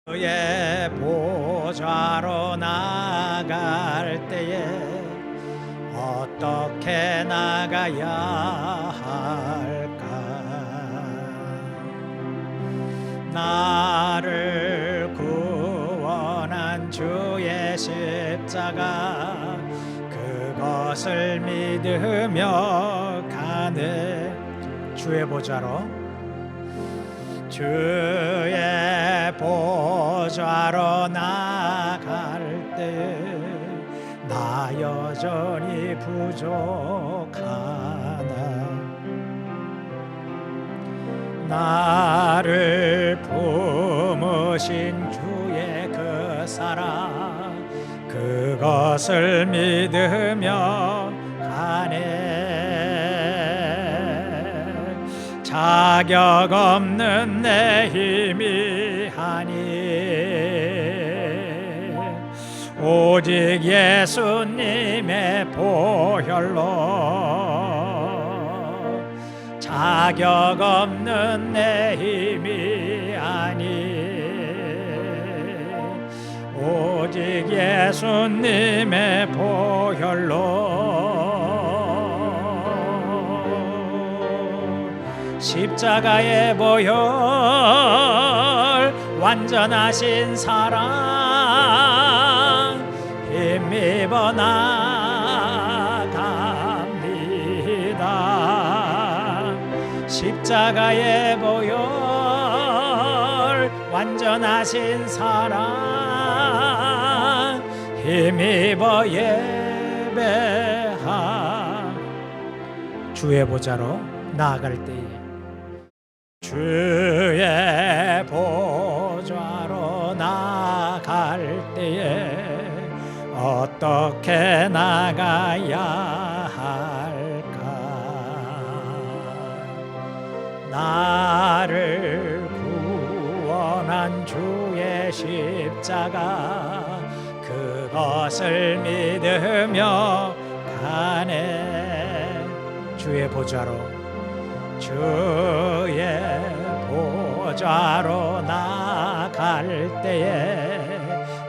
그의 보좌로 나갈 때에 어떻게 나가야 할까? 나를 구원한 주의 십자가, 그것을 믿으며 가네. 주의 보좌로, 주의 보좌로 나갈 때 나 여전히 부족하나. 나를 품으신 주의 그 사랑, 그것을 믿으며 가네. 자격 없는 내 힘이 아니, 오직 예수님의 보혈로. 자격 없는 내 힘이 아니, 오직 예수님의 보혈로. 십자가의 보혈, 완전하신 사랑 힘입어 나갑니다. 십자가의 보혈, 완전하신 사랑 힘입어 예배하. 주의 보좌로 나아갈 때에, 주의 보좌로 나갈 때에 어떻게 나가야 할까? 나를 구원한 주의 십자가, 그것을 믿으며 가네. 주의 보좌로, 주의 보좌로 나갈 때에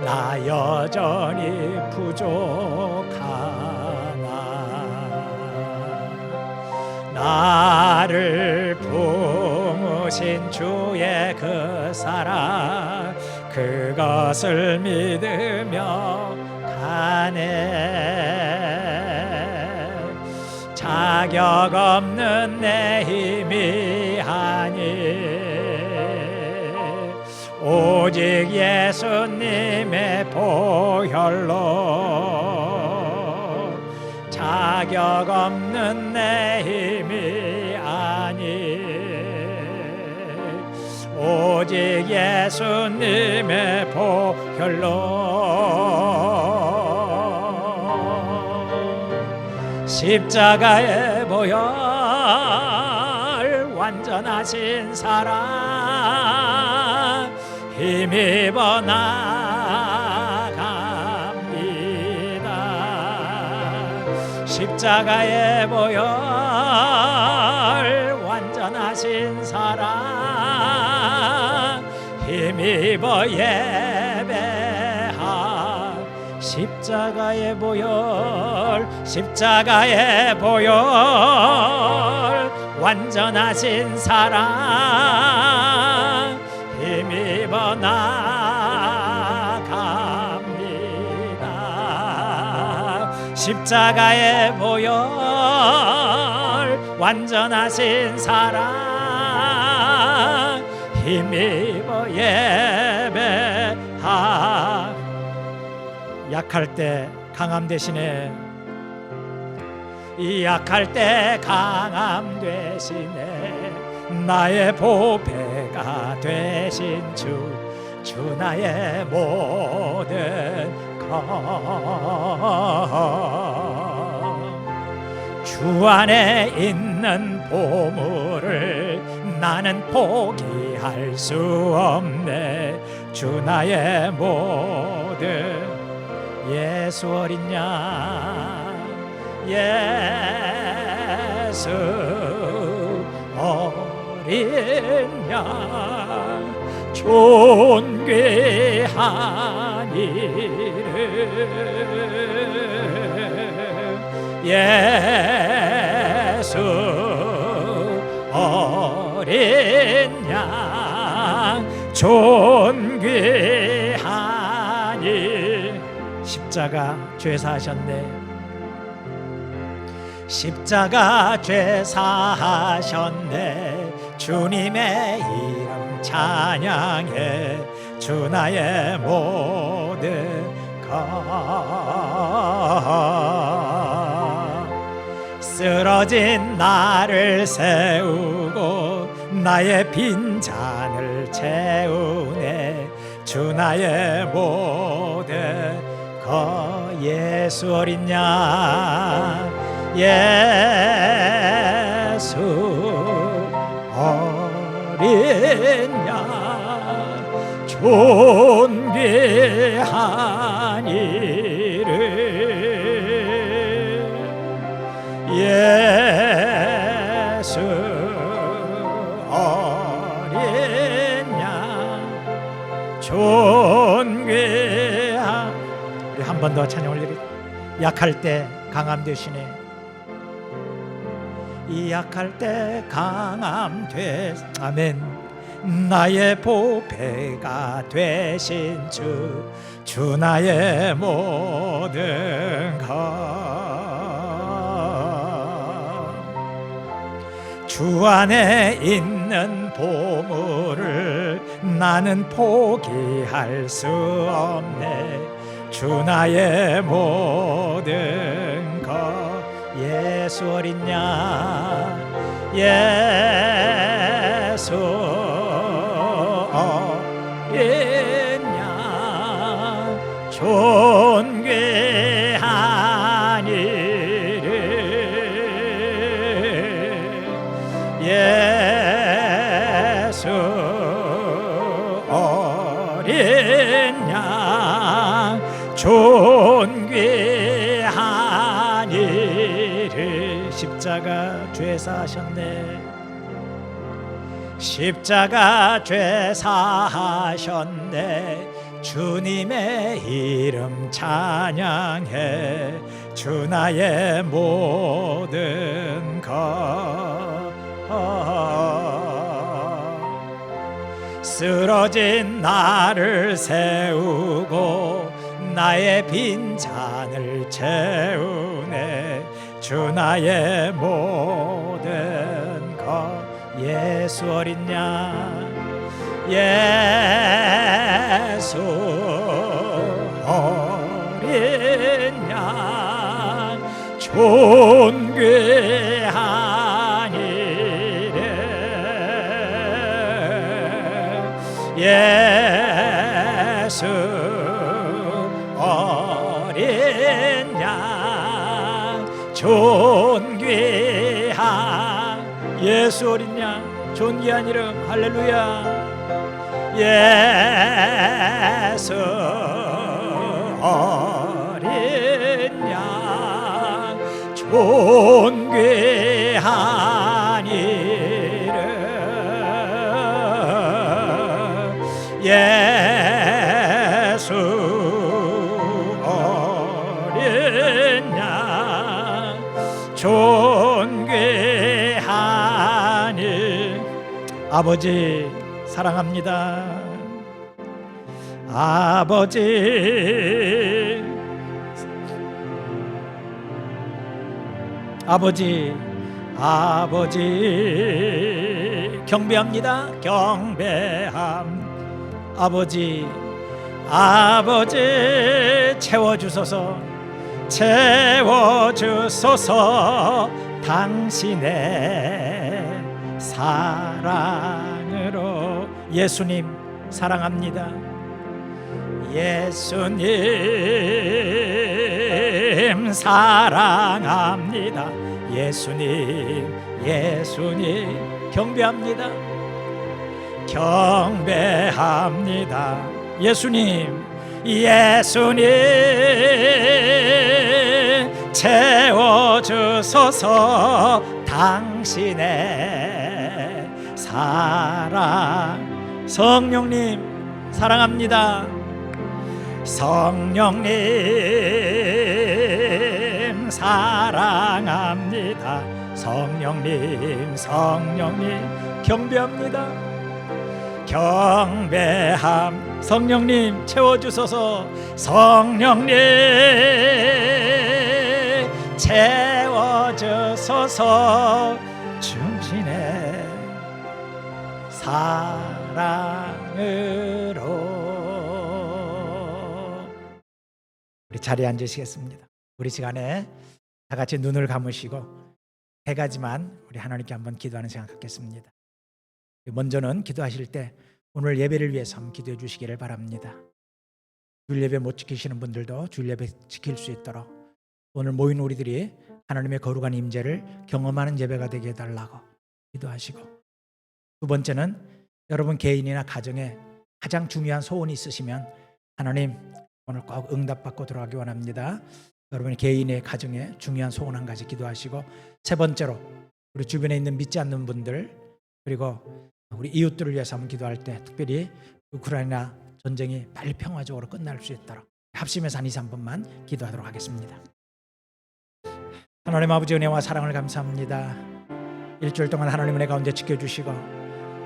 나 여전히 부족하나. 나를 품으신 주의 그 사랑, 그것을 믿으며 가네. 자격 없는 내 힘이 아니, 오직 예수님의 보혈로. 자격 없는 내 힘이 아니, 오직 예수님의 보혈로. 십자가의 보혈, 완전하신 사랑 힘입어 나갑니다. 십자가의 보혈, 완전하신 사랑 힘입어 예배하. 십자가의 보혈, 십자가의 보혈, 완전하신 사랑 힘입어 나갑니다. 십자가의 보혈, 완전하신 사랑 힘입어 예배하. 약할 때 강함 대신에, 이 약할 때 강함 대신에 나의 보배가 되신 주 나의 모든 것. 주 안에 있는 보물을 나는 포기할 수 없네. 주 나의 모든. 예수 어린 양, 예수 어린 양, 존귀한 이름 예수 어린 양 존귀한 이 십자가 죄사하셨네. 십자가 죄사하셨네. 주님의 이름 찬양해. 주 나의 모든 것 쓰러진 나를 세우고 나의 빈잔을 채우네. 주 나의 모든 것 예수 어린 양 예수 어린 양 존귀한 이름 예수 어린 양 존귀한. 우리 한 번 더 찬양 올리겠습니다. 약할 때 강함 되시네. 이 약할 때 강함 되 아멘. 나의 보배가 되신 주 나의 모든 것 주 안에 있는 보물을 나는 포기할 수 없네. 주 나의 모든 것 예수 어린 양 예수 어린 양 존귀한 이름 예수 어린 양 존귀한 이름. 십자가 죄사하셨네. 십자가 죄사하셨네. 주님의 이름 찬양해. 주 나의 모든 것 쓰러진 나를 세우고 나의 빈잔을 채우네. 주 나의 모든 것 예수 어린 양 예수 어린 양 존귀한 이름 예수 어린 양 존귀한 예수 어린 양 존귀한 이름 할렐루야. 예수 어린 양 존귀한 이름 예수 어린 양 존귀한 이름. 아버지 사랑합니다. 아버지 경배합니다. 경배함. 아버지 채워주소서 당신의 사랑으로. 예수님 사랑합니다. 예수님 사랑합니다. 예수님 경배합니다. 예수님 채워주소서 당신의 사랑 성령님 사랑합니다. 성령님 사랑합니다. 성령님 경배합니다. 경배함. 성령님 채워주소서. 성령님 채워주소서. 중신의 사랑으로. 우리 자리에 앉으시겠습니다. 우리 시간에 다 같이 눈을 감으시고 세 가지만 우리 하나님께 한번 기도하는 시간 갖겠습니다. 먼저는 기도하실 때 오늘 예배를 위해서 한번 기도해 주시기를 바랍니다. 주일 예배 못 지키시는 분들도 주일 예배 지킬 수 있도록 오늘 모인 우리들이 하나님의 거룩한 임재를 경험하는 예배가 되게 해달라고 기도하시고, 두 번째는 여러분 개인이나 가정에 가장 중요한 소원이 있으시면 하나님 오늘 꼭 응답받고 들어가기 원합니다. 여러분의 개인의 가정에 중요한 소원 한 가지 기도하시고, 세 번째로 우리 주변에 있는 믿지 않는 분들 그리고 우리 이웃들을 위해서 한번 기도할 때 특별히 우크라이나 전쟁이 빨리 평화적으로 끝날 수 있도록 합심해서 한 2, 3분만 기도하도록 하겠습니다. 하나님 아버지 은혜와 사랑을 감사합니다. 일주일 동안 하나님 은혜 가운데 지켜주시고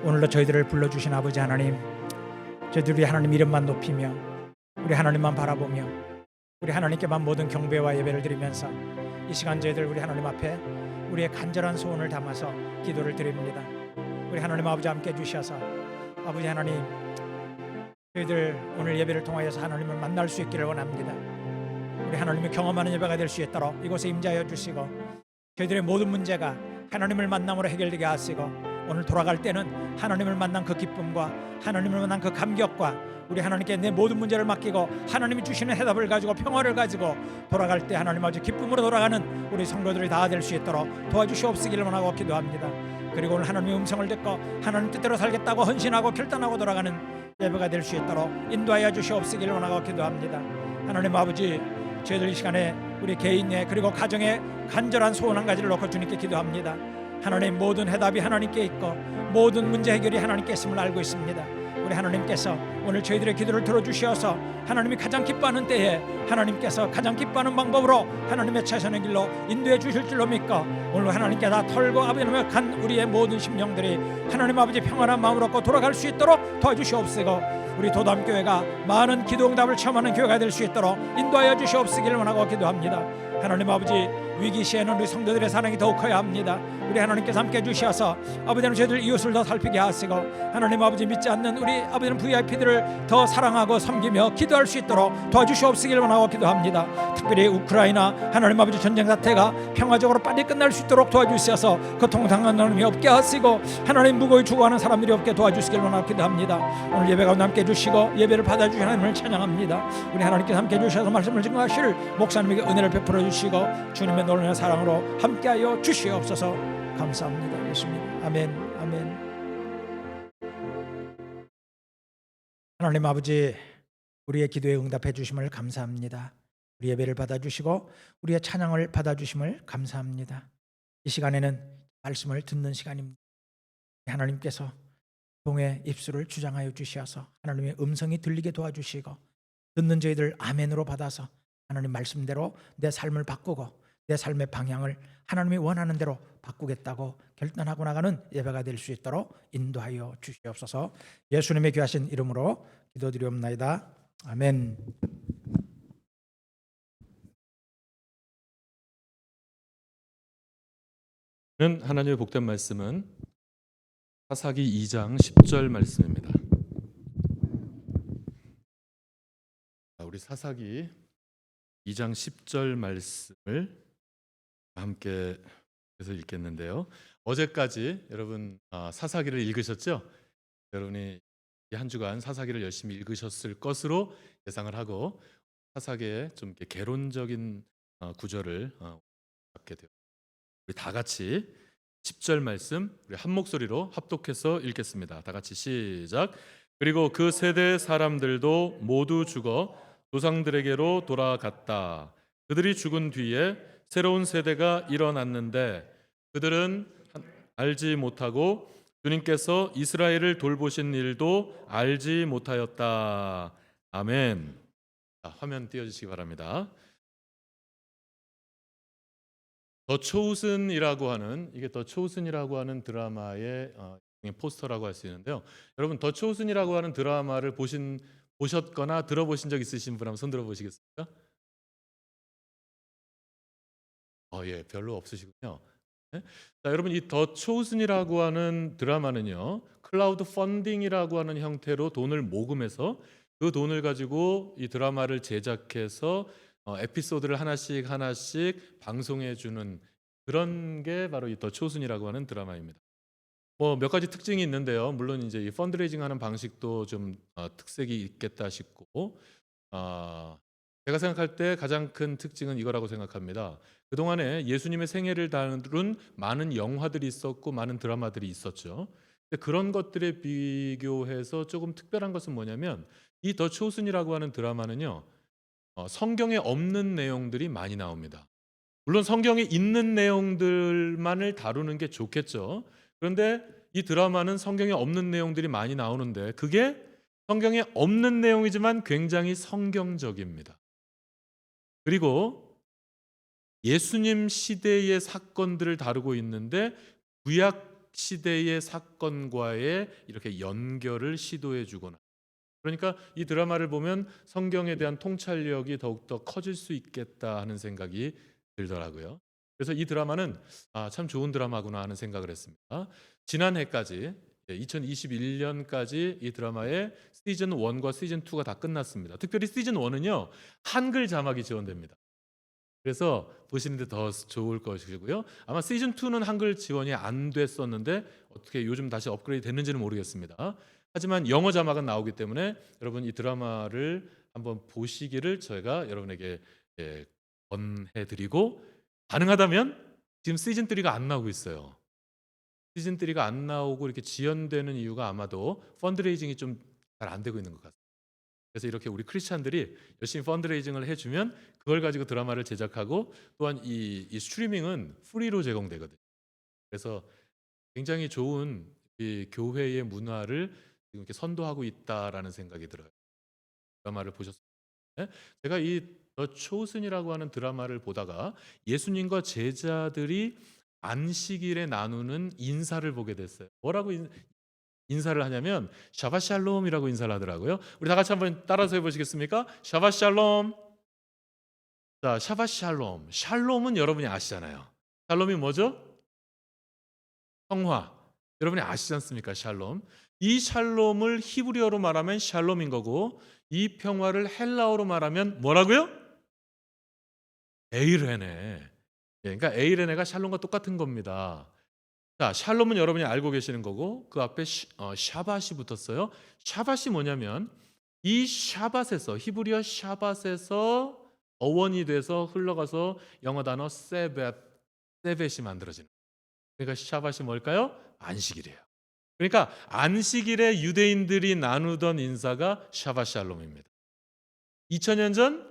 오늘도 저희들을 불러주신 아버지 하나님, 저희들이 하나님 이름만 높이며 우리 하나님만 바라보며 우리 하나님께만 모든 경배와 예배를 드리면서 이 시간 저희들 우리 하나님 앞에 우리의 간절한 소원을 담아서 기도를 드립니다. 우리 하나님 아버지 함께 해주셔서 아버지 하나님 저희들 오늘 예배를 통하여서 하나님을 만날 수 있기를 원합니다. 우리 하나님을 경험하는 예배가 될 수 있도록 이곳에 임재하여 주시고 저희들의 모든 문제가 하나님을 만남으로 해결되게 하시고 오늘 돌아갈 때는 하나님을 만난 그 기쁨과 하나님을 만난 그 감격과 우리 하나님께 내 모든 문제를 맡기고 하나님이 주시는 해답을 가지고 평화를 가지고 돌아갈 때 하나님 아버지 기쁨으로 돌아가는 우리 성도들이 다 될 수 있도록 도와주시옵시기를 원하고 기도합니다. 그리고 오늘 하나님의 음성을 듣고 하나님 뜻대로 살겠다고 헌신하고 결단하고 돌아가는 예배가 될 수 있도록 인도하여 주시옵시기를 원하고 기도합니다. 하나님 아버지 저희들 이 시간에 우리 개인의 그리고 가정의 간절한 소원 한 가지를 놓고 주님께 기도합니다. 하나님 모든 해답이 하나님께 있고 모든 문제 해결이 하나님께 있음을 알고 있습니다. 우리 하나님께서 오늘 저희들의 기도를 들어주시어서 하나님이 가장 기뻐하는 때에 하나님께서 가장 기뻐하는 방법으로 하나님의 최선의 길로 인도해 주실 줄로 믿고 오늘 하나님께 다 털고 아버지의 간 우리의 모든 심령들이 하나님 아버지 평안한 마음을 얻고 돌아갈 수 있도록 도와주시옵시고 우리 도담교회가 많은 기도응답을 체험하는 교회가 될 수 있도록 인도하여 주시옵시기를 원하고 기도합니다. 하나님 아버지 위기 시에는 우리 성도들의 사랑이 더욱 커야 합니다. 우리 하나님께서 함께 해주셔서 아버지는 저희들 이웃을 더 살피게 하시고 하나님 아버지 믿지 않는 우리 아버지는 VIP들을 더 사랑하고 섬기며 기도할 수 있도록 도와주시옵시기를 원하고 기도합니다. 특별히 우크라이나 하나님 아버지 전쟁 사태가 평화적으로 빨리 끝날 수 있도록 도와주셔서 고통당하는 사람이 없게 하시고 하나님 무고히 죽어가는 사람들이 없게 도와주시기를 원하고 기도합니다. 오늘 예배 가운데 함께 해주시고 예배를 받아주신 하나님을 찬양합니다. 우리 하나님께서 함께 해주셔서 말씀을 증거하실 목사님에게 은혜를 베풀어 주시고 주님의 놀라운 사랑으로 함께하여 주시옵소서. 감사합니다. 예수님. 아멘. 아멘. 하나님 아버지 우리의 기도에 응답해 주심을 감사합니다. 우리 예배를 받아주시고 우리의 찬양을 받아주심을 감사합니다. 이 시간에는 말씀을 듣는 시간입니다. 하나님께서 동의 입술을 주장하여 주시어서 하나님의 음성이 들리게 도와주시고 듣는 저희들 아멘으로 받아서 하나님 말씀대로 내 삶을 바꾸고 내 삶의 방향을 하나님이 원하는 대로 바꾸겠다고 결단하고 나가는 예배가 될 수 있도록 인도하여 주시옵소서. 예수님의 귀하신 이름으로 기도드리옵나이다. 아멘. 하나님의 복된 말씀은 사사기 2장 10절 말씀입니다. 우리 사사기 2장 10절 말씀을 함께 해서 읽겠는데요. 어제까지 여러분 사사기를 읽으셨죠? 여러분이 이 한 주간 사사기를 열심히 읽으셨을 것으로 예상을 하고 사사기의 좀 이렇게 개론적인 구절을 갖게 돼요. 우리 다 같이 10절 말씀 우리 한 목소리로 합독해서 읽겠습니다. 다 같이 시작. 그리고 그 세대 사람들도 모두 죽어 조상들에게로 돌아갔다. 그들이 죽은 뒤에 새로운 세대가 일어났는데 그들은 알지 못하고 주님께서 이스라엘을 돌보신 일도 알지 못하였다. 아멘. 자, 화면 띄워주시기 바랍니다. 더 초우슨이라고 하는 이게 더 초우슨이라고 하는 드라마의 포스터라고 할 수 있는데요. 여러분 더 초우슨이라고 하는 드라마를 보셨거나 들어보신 적 있으신 분 한번 손 들어 보시겠습니까? 예, 별로 없으시군요. 네? 자, 여러분 이 더 초우슨이라고 하는 드라마는요. 클라우드 펀딩이라고 하는 형태로 돈을 모금해서 그 돈을 가지고 이 드라마를 제작해서 에피소드를 하나씩 하나씩 방송해 주는 그런 게 바로 이 더 초우슨이라고 하는 드라마입니다. 뭐 몇 가지 특징이 있는데요. 물론 이제 이 펀드레이징 하는 방식도 좀 특색이 있겠다 싶고 제가 생각할 때 가장 큰 특징은 이거라고 생각합니다. 그동안에 예수님의 생애를 다룬 많은 영화들이 있었고 많은 드라마들이 있었죠. 근데 그런 것들에 비교해서 조금 특별한 것은 뭐냐면 이 더 초슨이라고 하는 드라마는요. 성경에 없는 내용들이 많이 나옵니다. 물론 성경에 있는 내용들만을 다루는 게 좋겠죠. 그런데 이 드라마는 성경에 없는 내용들이 많이 나오는데 그게 성경에 없는 내용이지만 굉장히 성경적입니다. 그리고 예수님 시대의 사건들을 다루고 있는데 구약 시대의 사건과의 이렇게 연결을 시도해 주거나 그러니까 이 드라마를 보면 성경에 대한 통찰력이 더욱더 커질 수 있겠다 하는 생각이 들더라고요. 그래서 이 드라마는 참 좋은 드라마구나 하는 생각을 했습니다. 지난해까지 2021년까지 이 드라마의 시즌 1과 시즌 2가 다 끝났습니다. 특별히 시즌 1은요. 한글 자막이 지원됩니다. 그래서 보시는데 더 좋을 것이고요. 아마 시즌 2는 한글 지원이 안 됐었는데 어떻게 요즘 다시 업그레이드 됐는지는 모르겠습니다. 하지만 영어 자막은 나오기 때문에 여러분 이 드라마를 한번 보시기를 저희가 여러분에게 권해드리고 가능하다면 지금 시즌 3가 안 나오고 있어요. 시즌 3가 안 나오고 이렇게 지연되는 이유가 아마도 펀드레이징이 좀 잘 안 되고 있는 것 같습니다. 그래서 이렇게 우리 크리스찬들이 열심히 펀드레이징을 해주면 그걸 가지고 드라마를 제작하고 또한 이 스트리밍은 프리로 제공되거든요. 그래서 굉장히 좋은 이 교회의 문화를 지금 이렇게 선도하고 있다라는 생각이 들어요. 드라마를 보셨을 때 제가 이 더 초슨이라고 하는 드라마를 보다가 예수님과 제자들이 안식일에 나누는 인사를 보게 됐어요. 뭐라고 인사를 하냐면 샤바샬롬이라고 인사를 하더라고요. 우리 다 같이 한번 따라서 해보시겠습니까? 샤바샬롬. 자, 샤바샬롬. 샬롬은 여러분이 아시잖아요. 샬롬이 뭐죠? 평화. 여러분이 아시지 않습니까? 샬롬. 이 샬롬을 히브리어로 말하면 샬롬인 거고 이 평화를 헬라어로 말하면 뭐라고요? 에이레네. 그러니까 에이레네가 샬롬과 똑같은 겁니다. 자, 샬롬은 여러분이 알고 계시는 거고 그 앞에 샤밧이 붙었어요. 샤밧이 뭐냐면 이 샤밧에서 히브리어 샤밧에서 어원이 돼서 흘러가서 영어 단어 세벳이 만들어지는. 그러니까 샤밧이 뭘까요? 안식일이에요. 그러니까 안식일에 유대인들이 나누던 인사가 샤밧 샬롬입니다. 2000년 전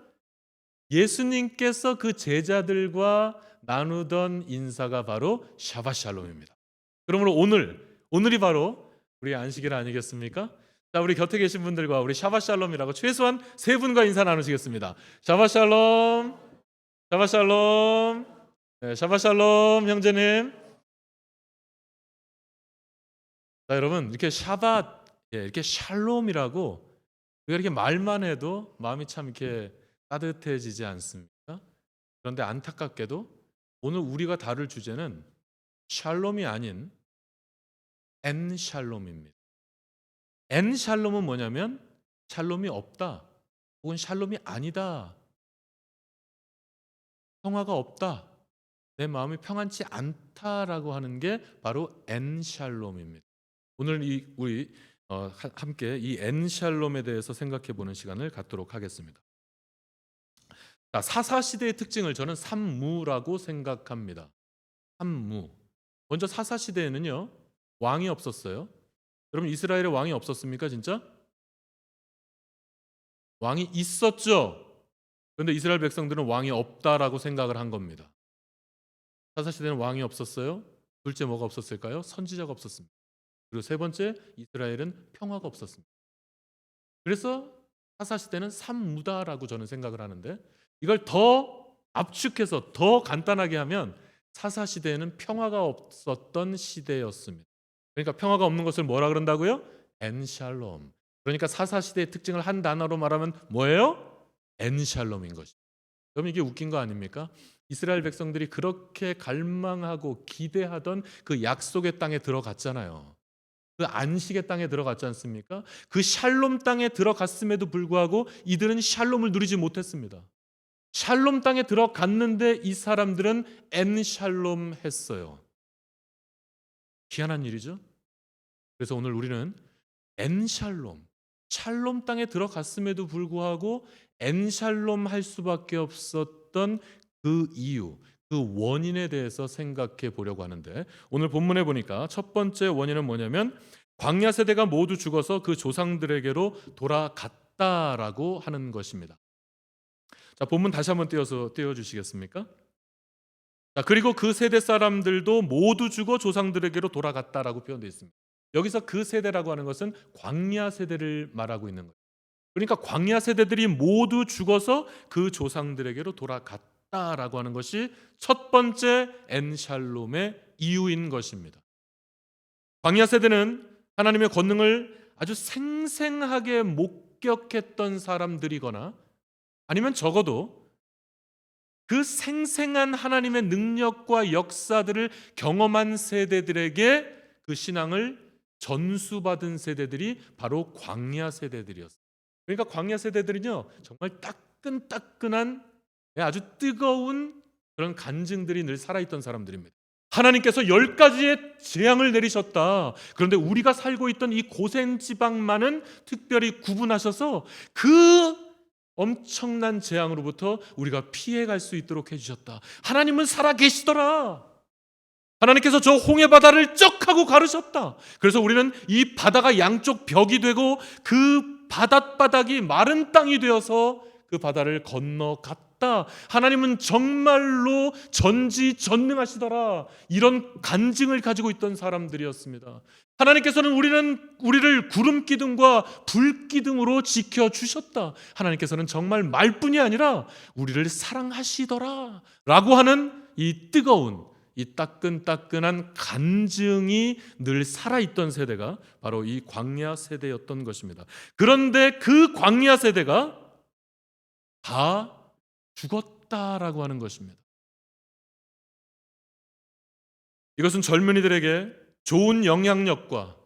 예수님께서 그 제자들과 나누던 인사가 바로 샤밧 샬롬입니다. 그러므로 오늘이 바로 우리 안식일 아니겠습니까? 자, 우리 곁에 계신 분들과 우리 샤밧 샬롬이라고 최소한 세 분과 인사 나누시겠습니다. 샤밧 샬롬, 샤밧 샬롬, 네, 샤밧 샬롬 형제님. 자, 여러분 이렇게 샤밧, 이렇게 샬롬이라고 이렇게 말만 해도 마음이 참 이렇게 따뜻해지지 않습니까? 그런데 안타깝게도 오늘 우리가 다룰 주제는 샬롬이 아닌 엔 샬롬입니다. 엔 샬롬은 뭐냐면 샬롬이 없다 혹은 샬롬이 아니다, 평화가 없다, 내 마음이 평안치 않다라고 하는 게 바로 엔 샬롬입니다. 오늘 우리 함께 이 엔 샬롬에 대해서 생각해 보는 시간을 갖도록 하겠습니다. 자, 사사 시대의 특징을 저는 삼무라고 생각합니다. 삼무. 먼저 사사 시대에는요 왕이 없었어요. 여러분 이스라엘에 왕이 없었습니까 진짜? 왕이 있었죠. 그런데 이스라엘 백성들은 왕이 없다라고 생각을 한 겁니다. 사사 시대는 왕이 없었어요. 둘째 뭐가 없었을까요? 선지자가 없었습니다. 그리고 세 번째, 이스라엘은 평화가 없었습니다. 그래서 사사시대는 산무다라고 저는 생각을 하는데, 이걸 더 압축해서 더 간단하게 하면 사사시대에는 평화가 없었던 시대였습니다. 그러니까 평화가 없는 것을 뭐라 그런다고요? 엔샬롬. 그러니까 사사시대의 특징을 한 단어로 말하면 뭐예요? 엔샬롬인 것이죠. 그럼 이게 웃긴 거 아닙니까? 이스라엘 백성들이 그렇게 갈망하고 기대하던 그 약속의 땅에 들어갔잖아요. 그 안식의 땅에 들어갔지 않습니까? 그 샬롬 땅에 들어갔음에도 불구하고 이들은 샬롬을 누리지 못했습니다. 샬롬 땅에 들어갔는데 이 사람들은 엔샬롬 했어요. 희한한 일이죠. 그래서 오늘 우리는 엔샬롬, 샬롬 땅에 들어갔음에도 불구하고 엔샬롬 할 수밖에 없었던 그 이유, 그 원인에 대해서 생각해 보려고 하는데, 오늘 본문에 보니까 첫 번째 원인은 뭐냐면 광야 세대가 모두 죽어서 그 조상들에게로 돌아갔다라고 하는 것입니다. 자, 본문 다시 한번 띄워주시겠습니까? 자, 그리고 그 세대 사람들도 모두 죽어 조상들에게로 돌아갔다라고 표현되어 있습니다. 여기서 그 세대라고 하는 것은 광야 세대를 말하고 있는 거예요. 그러니까 광야 세대들이 모두 죽어서 그 조상들에게로 돌아갔다라고 하는 것이 첫 번째 엔샬롬의 이유인 것입니다. 광야 세대는 하나님의 권능을 아주 생생하게 목격했던 사람들이거나 아니면 적어도 그 생생한 하나님의 능력과 역사들을 경험한 세대들에게 그 신앙을 전수받은 세대들이 바로 광야 세대들이었어요. 그러니까 광야 세대들은요, 정말 따끈따끈한 아주 뜨거운 그런 간증들이 늘 살아있던 사람들입니다. 하나님께서 10가지의 재앙을 내리셨다. 그런데 우리가 살고 있던 이 고센 지방만은 특별히 구분하셔서 그 엄청난 재앙으로부터 우리가 피해갈 수 있도록 해주셨다. 하나님은 살아계시더라. 하나님께서 저 홍해 바다를 쩍 하고 가르셨다. 그래서 우리는 이 바다가 양쪽 벽이 되고 그 바닷바닥이 마른 땅이 되어서 그 바다를 건너갔다. 하나님은 정말로 전지전능하시더라. 이런 간증을 가지고 있던 사람들이었습니다. 하나님께서는 우리를 구름 기둥과 불 기둥으로 지켜주셨다. 하나님께서는 정말 말뿐이 아니라 우리를 사랑하시더라 라고 하는 이 뜨거운, 이 따끈따끈한 간증이 늘 살아있던 세대가 바로 이 광야 세대였던 것입니다. 그런데 그 광야 세대가 다 죽었다라고 하는 것입니다. 이것은 젊은이들에게 좋은 영향력과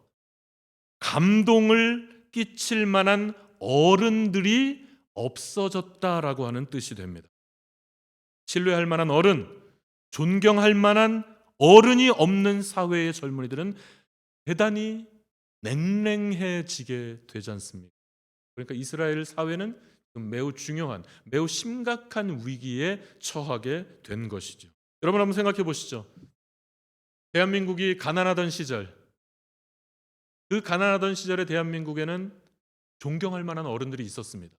감동을 끼칠 만한 어른들이 없어졌다라고 하는 뜻이 됩니다. 신뢰할 만한 어른, 존경할 만한 어른이 없는 사회의 젊은이들은 대단히 냉랭해지게 되지 않습니까? 그러니까 이스라엘 사회는 매우 중요한, 매우 심각한 위기에 처하게 된 것이죠. 여러분 한번 생각해 보시죠. 대한민국이 가난하던 시절, 그 가난하던 시절의 대한민국에는 존경할 만한 어른들이 있었습니다.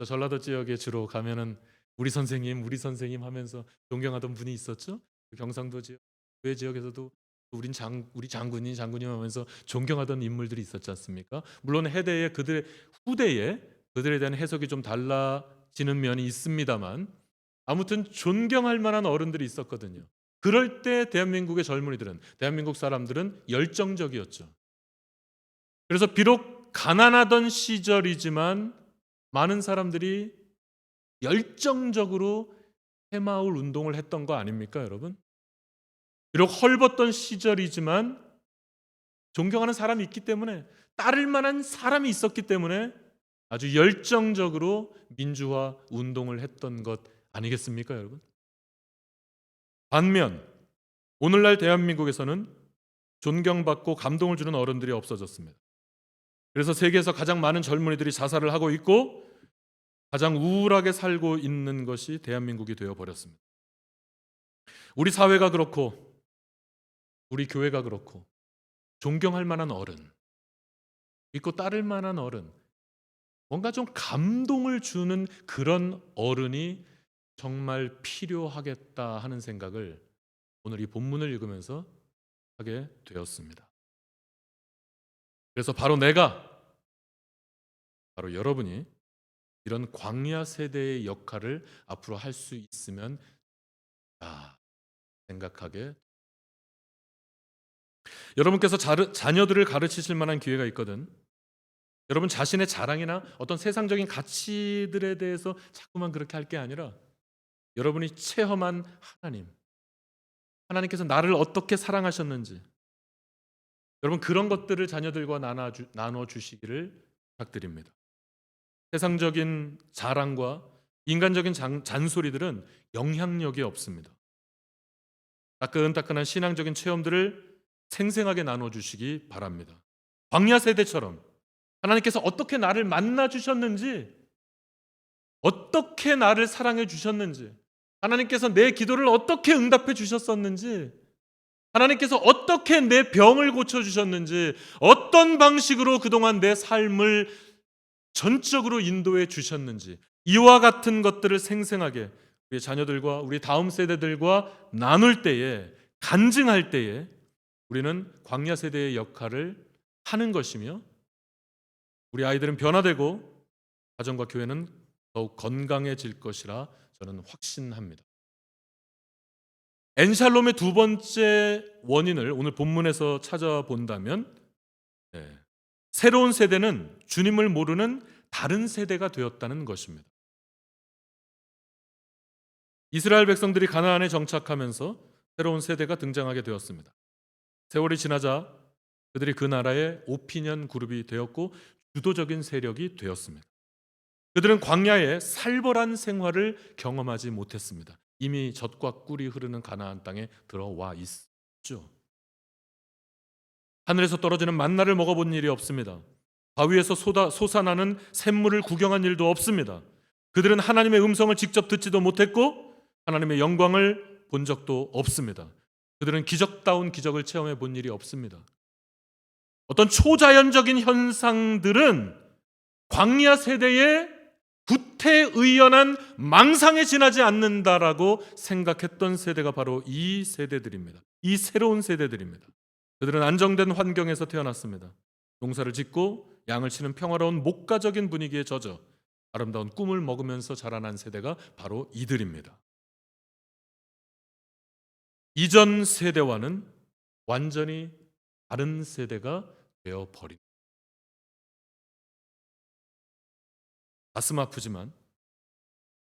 전라도 지역에 주로 가면은 우리 선생님 하면서 존경하던 분이 있었죠. 경상도 지역, 외 지역에서도 우리 장군님 하면서 존경하던 인물들이 있었지 않습니까? 물론 해대에 그들의 후대에 그들에 대한 해석이 좀 달라지는 면이 있습니다만 아무튼 존경할 만한 어른들이 있었거든요. 그럴 때 대한민국의 젊은이들은, 대한민국 사람들은 열정적이었죠. 그래서 비록 가난하던 시절이지만 많은 사람들이 열정적으로 새마을 운동을 했던 거 아닙니까, 여러분? 비록 헐벗던 시절이지만 존경하는 사람이 있기 때문에, 따를 만한 사람이 있었기 때문에 아주 열정적으로 민주화 운동을 했던 것 아니겠습니까, 여러분? 반면 오늘날 대한민국에서는 존경받고 감동을 주는 어른들이 없어졌습니다. 그래서 세계에서 가장 많은 젊은이들이 자살을 하고 있고 가장 우울하게 살고 있는 것이 대한민국이 되어버렸습니다. 우리 사회가 그렇고 우리 교회가 그렇고 존경할 만한 어른, 믿고 따를 만한 어른, 뭔가 좀 감동을 주는 그런 어른이 정말 필요하겠다 하는 생각을 오늘 이 본문을 읽으면서 하게 되었습니다. 그래서 바로 여러분이 이런 광야 세대의 역할을 앞으로 할 수 있으면 생각하게, 여러분께서 자녀들을 가르치실 만한 기회가 있거든. 여러분 자신의 자랑이나 어떤 세상적인 가치들에 대해서 자꾸만 그렇게 할 게 아니라 여러분이 체험한 하나님께서 나를 어떻게 사랑하셨는지, 여러분 그런 것들을 자녀들과 나눠 주시기를 부탁드립니다. 세상적인 자랑과 인간적인 잔소리들은 영향력이 없습니다. 따끈따끈한 신앙적인 체험들을 생생하게 나눠주시기 바랍니다. 광야 세대처럼 하나님께서 어떻게 나를 만나 주셨는지, 어떻게 나를 사랑해 주셨는지, 하나님께서 내 기도를 어떻게 응답해 주셨었는지, 하나님께서 어떻게 내 병을 고쳐주셨는지, 어떤 방식으로 그동안 내 삶을 전적으로 인도해 주셨는지, 이와 같은 것들을 생생하게 우리 자녀들과 우리 다음 세대들과 나눌 때에, 간증할 때에 우리는 광야 세대의 역할을 하는 것이며, 우리 아이들은 변화되고 가정과 교회는 더욱 건강해질 것이라 저는 확신합니다. 엔샬롬의 두 번째 원인을 오늘 본문에서 찾아본다면, 새로운 세대는 주님을 모르는 다른 세대가 되었다는 것입니다. 이스라엘 백성들이 가나안에 정착하면서 새로운 세대가 등장하게 되었습니다. 세월이 지나자 그들이 그 나라의 오피니언 그룹이 되었고 주도적인 세력이 되었습니다. 그들은 광야의 살벌한 생활을 경험하지 못했습니다. 이미 젖과 꿀이 흐르는 가나안 땅에 들어와 있죠. 하늘에서 떨어지는 만나를 먹어본 일이 없습니다. 바위에서 솟아나는 샘물을 구경한 일도 없습니다. 그들은 하나님의 음성을 직접 듣지도 못했고 하나님의 영광을 본 적도 없습니다. 그들은 기적다운 기적을 체험해 본 일이 없습니다. 어떤 초자연적인 현상들은 광야 세대의 구태의연한 망상에 지나지 않는다라고 생각했던 세대가 바로 이 세대들입니다. 이 새로운 세대들입니다. 그들은 안정된 환경에서 태어났습니다. 농사를 짓고 양을 치는 평화로운 목가적인 분위기에 젖어 아름다운 꿈을 먹으면서 자라난 세대가 바로 이들입니다. 이전 세대와는 완전히 다른 세대가 되어버린, 가슴 아프지만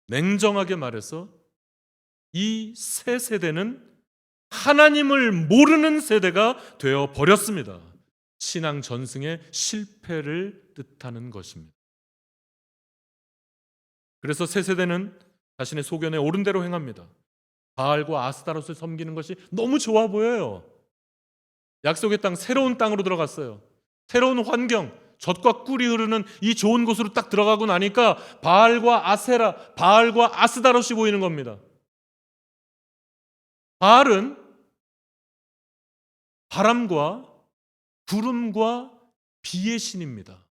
냉정하게 말해서 이 새 세대는 하나님을 모르는 세대가 되어버렸습니다. 신앙 전승의 실패를 뜻하는 것입니다. 그래서 새 세대는 자신의 소견에 옳은 대로 행합니다. 바알과 아스타롯을 섬기는 것이 너무 좋아 보여요. 약속의 땅, 새로운 땅으로 들어갔어요. 새로운 환경, 젖과 꿀이 흐르는 이 좋은 곳으로 딱 들어가고 나니까 바알과 아세라, 바알과 아스다롯이 보이는 겁니다. 바알은 바람과 구름과 비의 신입니다.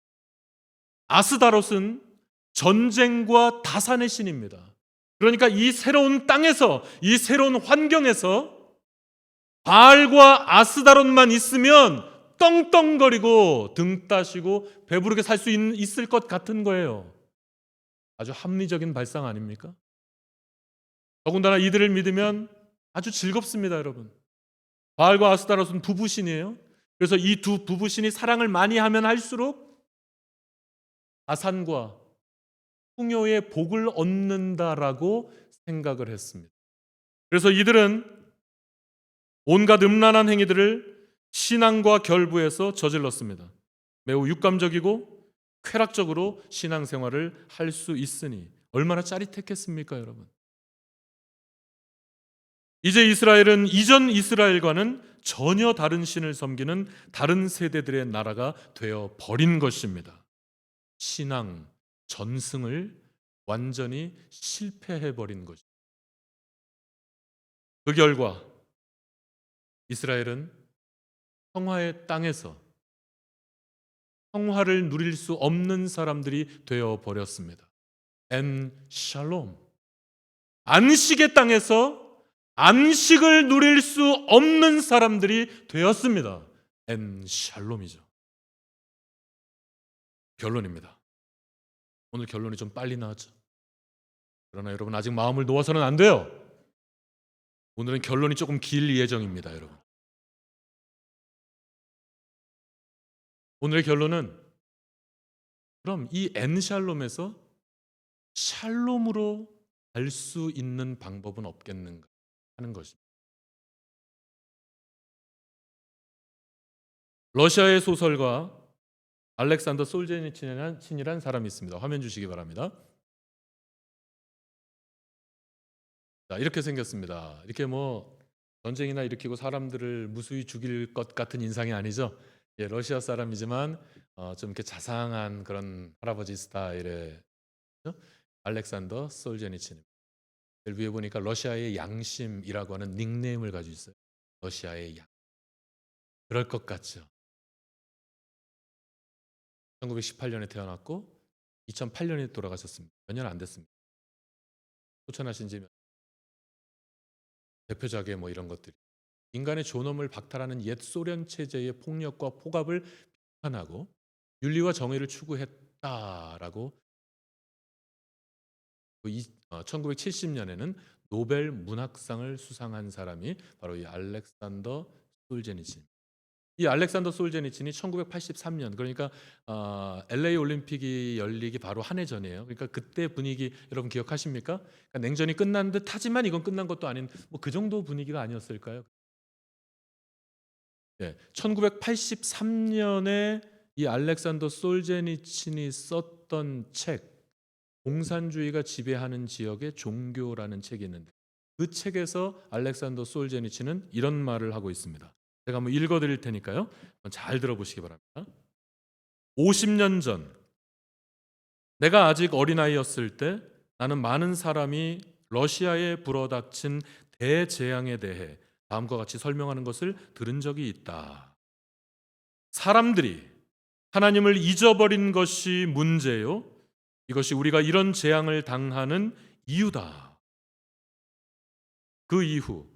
아스다롯은 전쟁과 다산의 신입니다. 그러니까 이 새로운 땅에서, 이 새로운 환경에서 바알과 아스다롯만 있으면 떵떵거리고 등 따시고 배부르게 살 수 있을 것 같은 거예요. 아주 합리적인 발상 아닙니까? 더군다나 이들을 믿으면 아주 즐겁습니다, 여러분. 바알과 아스타롯은 부부신이에요. 그래서 이 두 부부신이 사랑을 많이 하면 할수록 다산과 풍요의 복을 얻는다라고 생각을 했습니다. 그래서 이들은 온갖 음란한 행위들을 신앙과 결부해서 저질렀습니다. 매우 육감적이고 쾌락적으로 신앙생활을 할 수 있으니 얼마나 짜릿했겠습니까, 여러분? 이제 이스라엘은 이전 이스라엘과는 전혀 다른 신을 섬기는 다른 세대들의 나라가 되어 버린 것입니다. 신앙 전승을 완전히 실패해 버린 것입니다. 그 결과 이스라엘은 평화의 땅에서 평화를 누릴 수 없는 사람들이 되어 버렸습니다. 엔 샬롬, 안식의 땅에서 안식을 누릴 수 없는 사람들이 되었습니다. 엔 샬롬이죠. 결론입니다. 오늘 결론이 좀 빨리 나왔죠. 그러나 여러분 아직 마음을 놓아서는 안 돼요. 오늘은 결론이 조금 길 예정입니다, 여러분. 오늘의 결론은 그럼 이 엔샬롬에서 샬롬으로 갈 수 있는 방법은 없겠는가 하는 것입니다. 러시아의 소설가 알렉산더 솔제니친이라는 사람이 있습니다. 화면 주시기 바랍니다. 자, 이렇게 생겼습니다. 이렇게 뭐 전쟁이나 일으키고 사람들을 무수히 죽일 것 같은 인상이 아니죠. 예, 러시아 사람이지만 좀 이렇게 자상한 그런 할아버지 스타일의 알렉산더 솔제니친. 위에 보니까 러시아의 양심이라고 하는 닉네임을 가지고 있어요. 러시아의 양. 그럴 것 같죠. 1918년에 태어났고 2008년에 돌아가셨습니다. 몇 년 안 됐습니다. 소천하신 지 대표작의 뭐 이런 것들이 인간의 존엄을 박탈하는 옛 소련 체제의 폭력과 폭압을 비판하고 윤리와 정의를 추구했다라고 1970년에는 노벨 문학상을 수상한 사람이 바로 이 알렉산더 솔제니친. 이 알렉산더 솔제니친이 1983년 그러니까 LA 올림픽이 열리기 바로 한 해 전이에요. 그러니까 그때 분위기 여러분 기억하십니까? 그러니까 냉전이 끝난 듯 하지만 이건 끝난 것도 아닌 뭐 그 정도 분위기가 아니었을까요? 예, 1983년에 이 알렉산더 솔제니친이 썼던 책 공산주의가 지배하는 지역의 종교라는 책이 있는데 그 책에서 알렉산더 솔제니친은 이런 말을 하고 있습니다. 제가 한번 읽어드릴 테니까요. 잘 들어보시기 바랍니다. 50년 전 내가 아직 어린아이였을 때 나는 많은 사람이 러시아에 불어닥친 대재앙에 대해 다음과 같이 설명하는 것을 들은 적이 있다. 사람들이 하나님을 잊어버린 것이 문제요. 이것이 우리가 이런 재앙을 당하는 이유다. 그 이후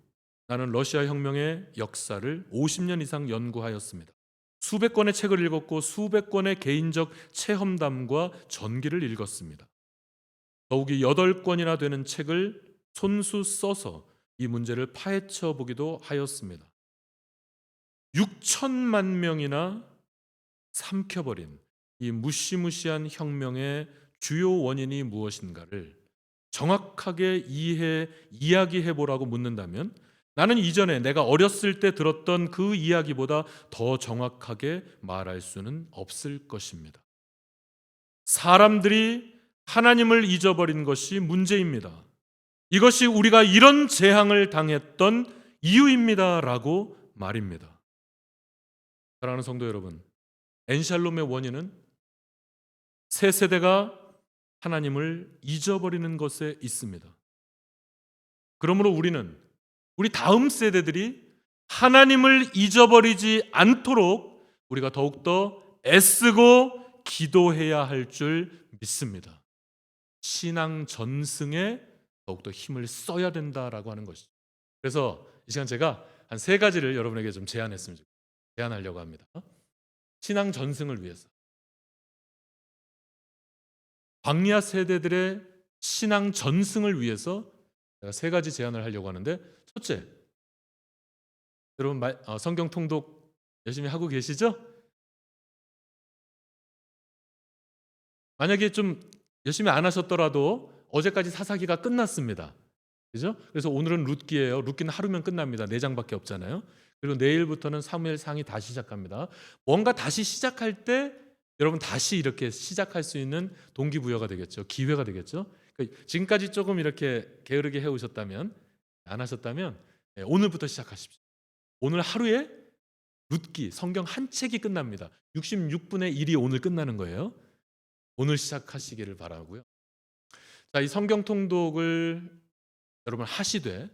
나는 러시아 혁명의 역사를 50년 이상 연구하였습니다. 수백 권의 책을 읽었고 수백 권의 개인적 체험담과 전기를 읽었습니다. 더욱이 8권이나 되는 책을 손수 써서 이 문제를 파헤쳐 보기도 하였습니다. 6천만 명이나 삼켜버린 이 무시무시한 혁명의 주요 원인이 무엇인가를 정확하게 이야기해 보라고 묻는다면 나는 이전에 내가 어렸을 때 들었던 그 이야기보다 더 정확하게 말할 수는 없을 것입니다. 사람들이 하나님을 잊어버린 것이 문제입니다. 이것이 우리가 이런 재앙을 당했던 이유입니다라고 말입니다. 사랑하는 성도 여러분, 엔샬롬의 원인은 새 세대가 하나님을 잊어버리는 것에 있습니다. 그러므로 우리 다음 세대들이 하나님을 잊어버리지 않도록 우리가 더욱더 애쓰고 기도해야 할 줄 믿습니다. 신앙 전승에 더욱더 힘을 써야 된다라고 하는 것이죠. 그래서 이 시간 제가 한 3가지를 여러분에게 좀 제안하려고 합니다. 신앙 전승을 위해서 광야 세대들의 신앙 전승을 위해서 제가 3가지 제안을 하려고 하는데, 첫째, 여러분 성경 통독 열심히 하고 계시죠? 만약에 좀 열심히 안 하셨더라도 어제까지 사사기가 끝났습니다. 그죠? 그래서 오늘은 룻기예요. 룻기는 하루면 끝납니다. 4장밖에 없잖아요. 그리고 내일부터는 사무엘상이 다시 시작합니다. 뭔가 다시 시작할 때 여러분 다시 이렇게 시작할 수 있는 동기부여가 되겠죠. 기회가 되겠죠. 그러니까 지금까지 조금 이렇게 게으르게 해오셨다면, 안 하셨다면 오늘부터 시작하십시오. 오늘 하루에 룻기 성경 한 책이 끝납니다. 66분의 1이 오늘 끝나는 거예요. 오늘 시작하시기를 바라고요. 자, 이 성경 통독을 여러분 하시되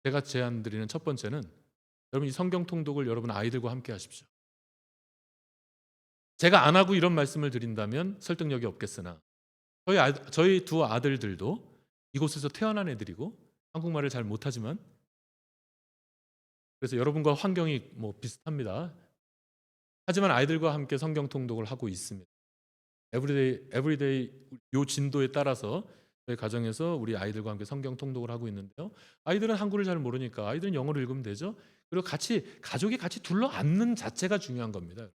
제가 제안드리는 첫 번째는 여러분 이 성경 통독을 여러분 아이들과 함께 하십시오. 제가 안 하고 이런 말씀을 드린다면 설득력이 없겠으나 저희 두 아들들도 이곳에서 태어난 애들이고 한국말을 잘 못하지만 그래서 여러분과 환경이 뭐 비슷합니다. 하지만 아이들과 함께 성경 통독을 하고 있습니다. 에브리데이 요 진도에 따라서 저희 가정에서 우리 아이들과 함께 성경 통독을 하고 있는데요. 아이들은 한글을 잘 모르니까 아이들은 영어를 읽으면 되죠. 그리고 가족이 같이 둘러 앉는 자체가 중요한 겁니다.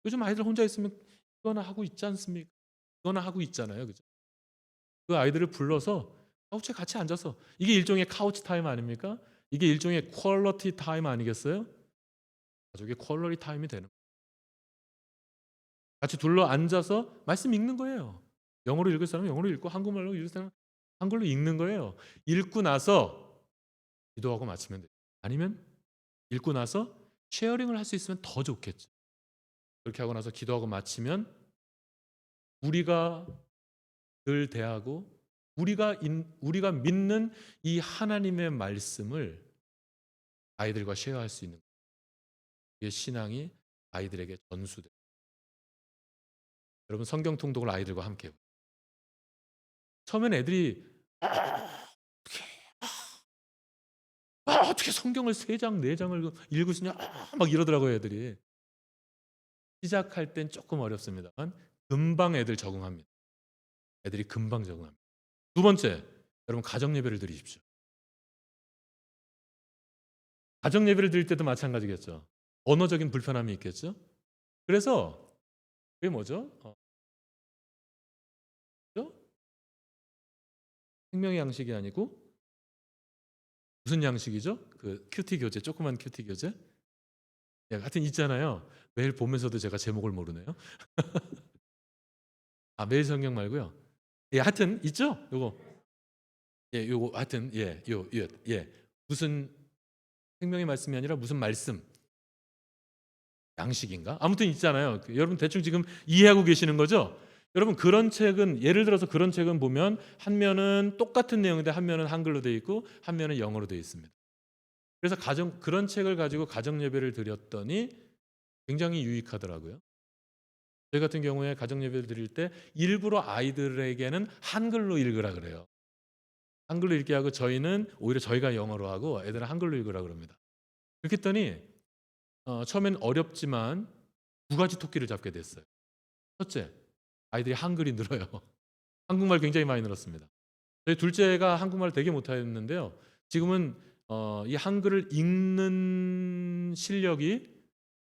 요즘 아이들 혼자 있으면 이거나 하고 있지 않습니까? 이거나 하고 있잖아요. 그죠? 그 아이들을 불러서 카우치에 같이 앉아서, 이게 일종의 카우치 타임 아닙니까? 이게 일종의 퀄러티 타임 아니겠어요? 가족의 퀄러티 타임이 되는 거예요. 같이 둘러 앉아서 말씀 읽는 거예요. 영어로 읽을 사람은 영어로 읽고 한국말로 읽을 사람은 한글로 읽는 거예요. 읽고 나서 기도하고 마치면 돼요. 아니면 읽고 나서 쉐어링을 할 수 있으면 더 좋겠죠. 그렇게 하고 나서 기도하고 마치면 우리가 늘 대하고 우리가 믿는 이 하나님의 말씀을 아이들과 쉐어할 수 있는 거예요. 이게 신앙이 아이들에게 전수돼요. 여러분, 성경 통독을 아이들과 함께 해요. 처음엔 애들이 어떻게 성경을 3장 4장을 읽을 수 있냐 막 이러더라고요. 애들이 시작할 땐 조금 어렵습니다만 금방 애들 적응합니다. 애들이 금방 적응합니다. 두 번째, 여러분, 가정 예배를 드리십시오. 가정 예배를 드릴 때도 마찬가지겠죠. 언어적인 불편함이 있겠죠. 그래서 그게 뭐죠? 그죠? 생명의 양식이 아니고 무슨 양식이죠? 그 큐티 교재, 조그만 큐티 교재. 예, 하여튼 있잖아요. 매일 보면서도 제가 제목을 모르네요. 매일 성경 말고요. 예, 하여튼 있죠? 요거. 예, 요거 하여튼 무슨 생명의 말씀이 아니라 무슨 말씀 양식인가? 아무튼 있잖아요. 여러분 대충 지금 이해하고 계시는 거죠? 여러분, 그런 책은, 예를 들어서 그런 책은 보면 한 면은 똑같은 내용인데 한 면은 한글로 되어 있고 한 면은 영어로 되어 있습니다. 그래서 그런 책을 가지고 가정 예배를 드렸더니 굉장히 유익하더라고요. 저희 같은 경우에 가정 예배를 드릴 때 일부러 아이들에게는 한글로 읽으라 그래요. 한글로 읽게 하고 저희는 오히려 저희가 영어로 하고 애들은 한글로 읽으라 그럽니다. 그렇게 했더니 처음엔 어렵지만 두 가지 토끼를 잡게 됐어요. 첫째, 아이들이 한글이 늘어요. 한국말 굉장히 많이 늘었습니다. 저희 둘째가 한국말을 되게 못했는데요. 지금은 이 한글을 읽는 실력이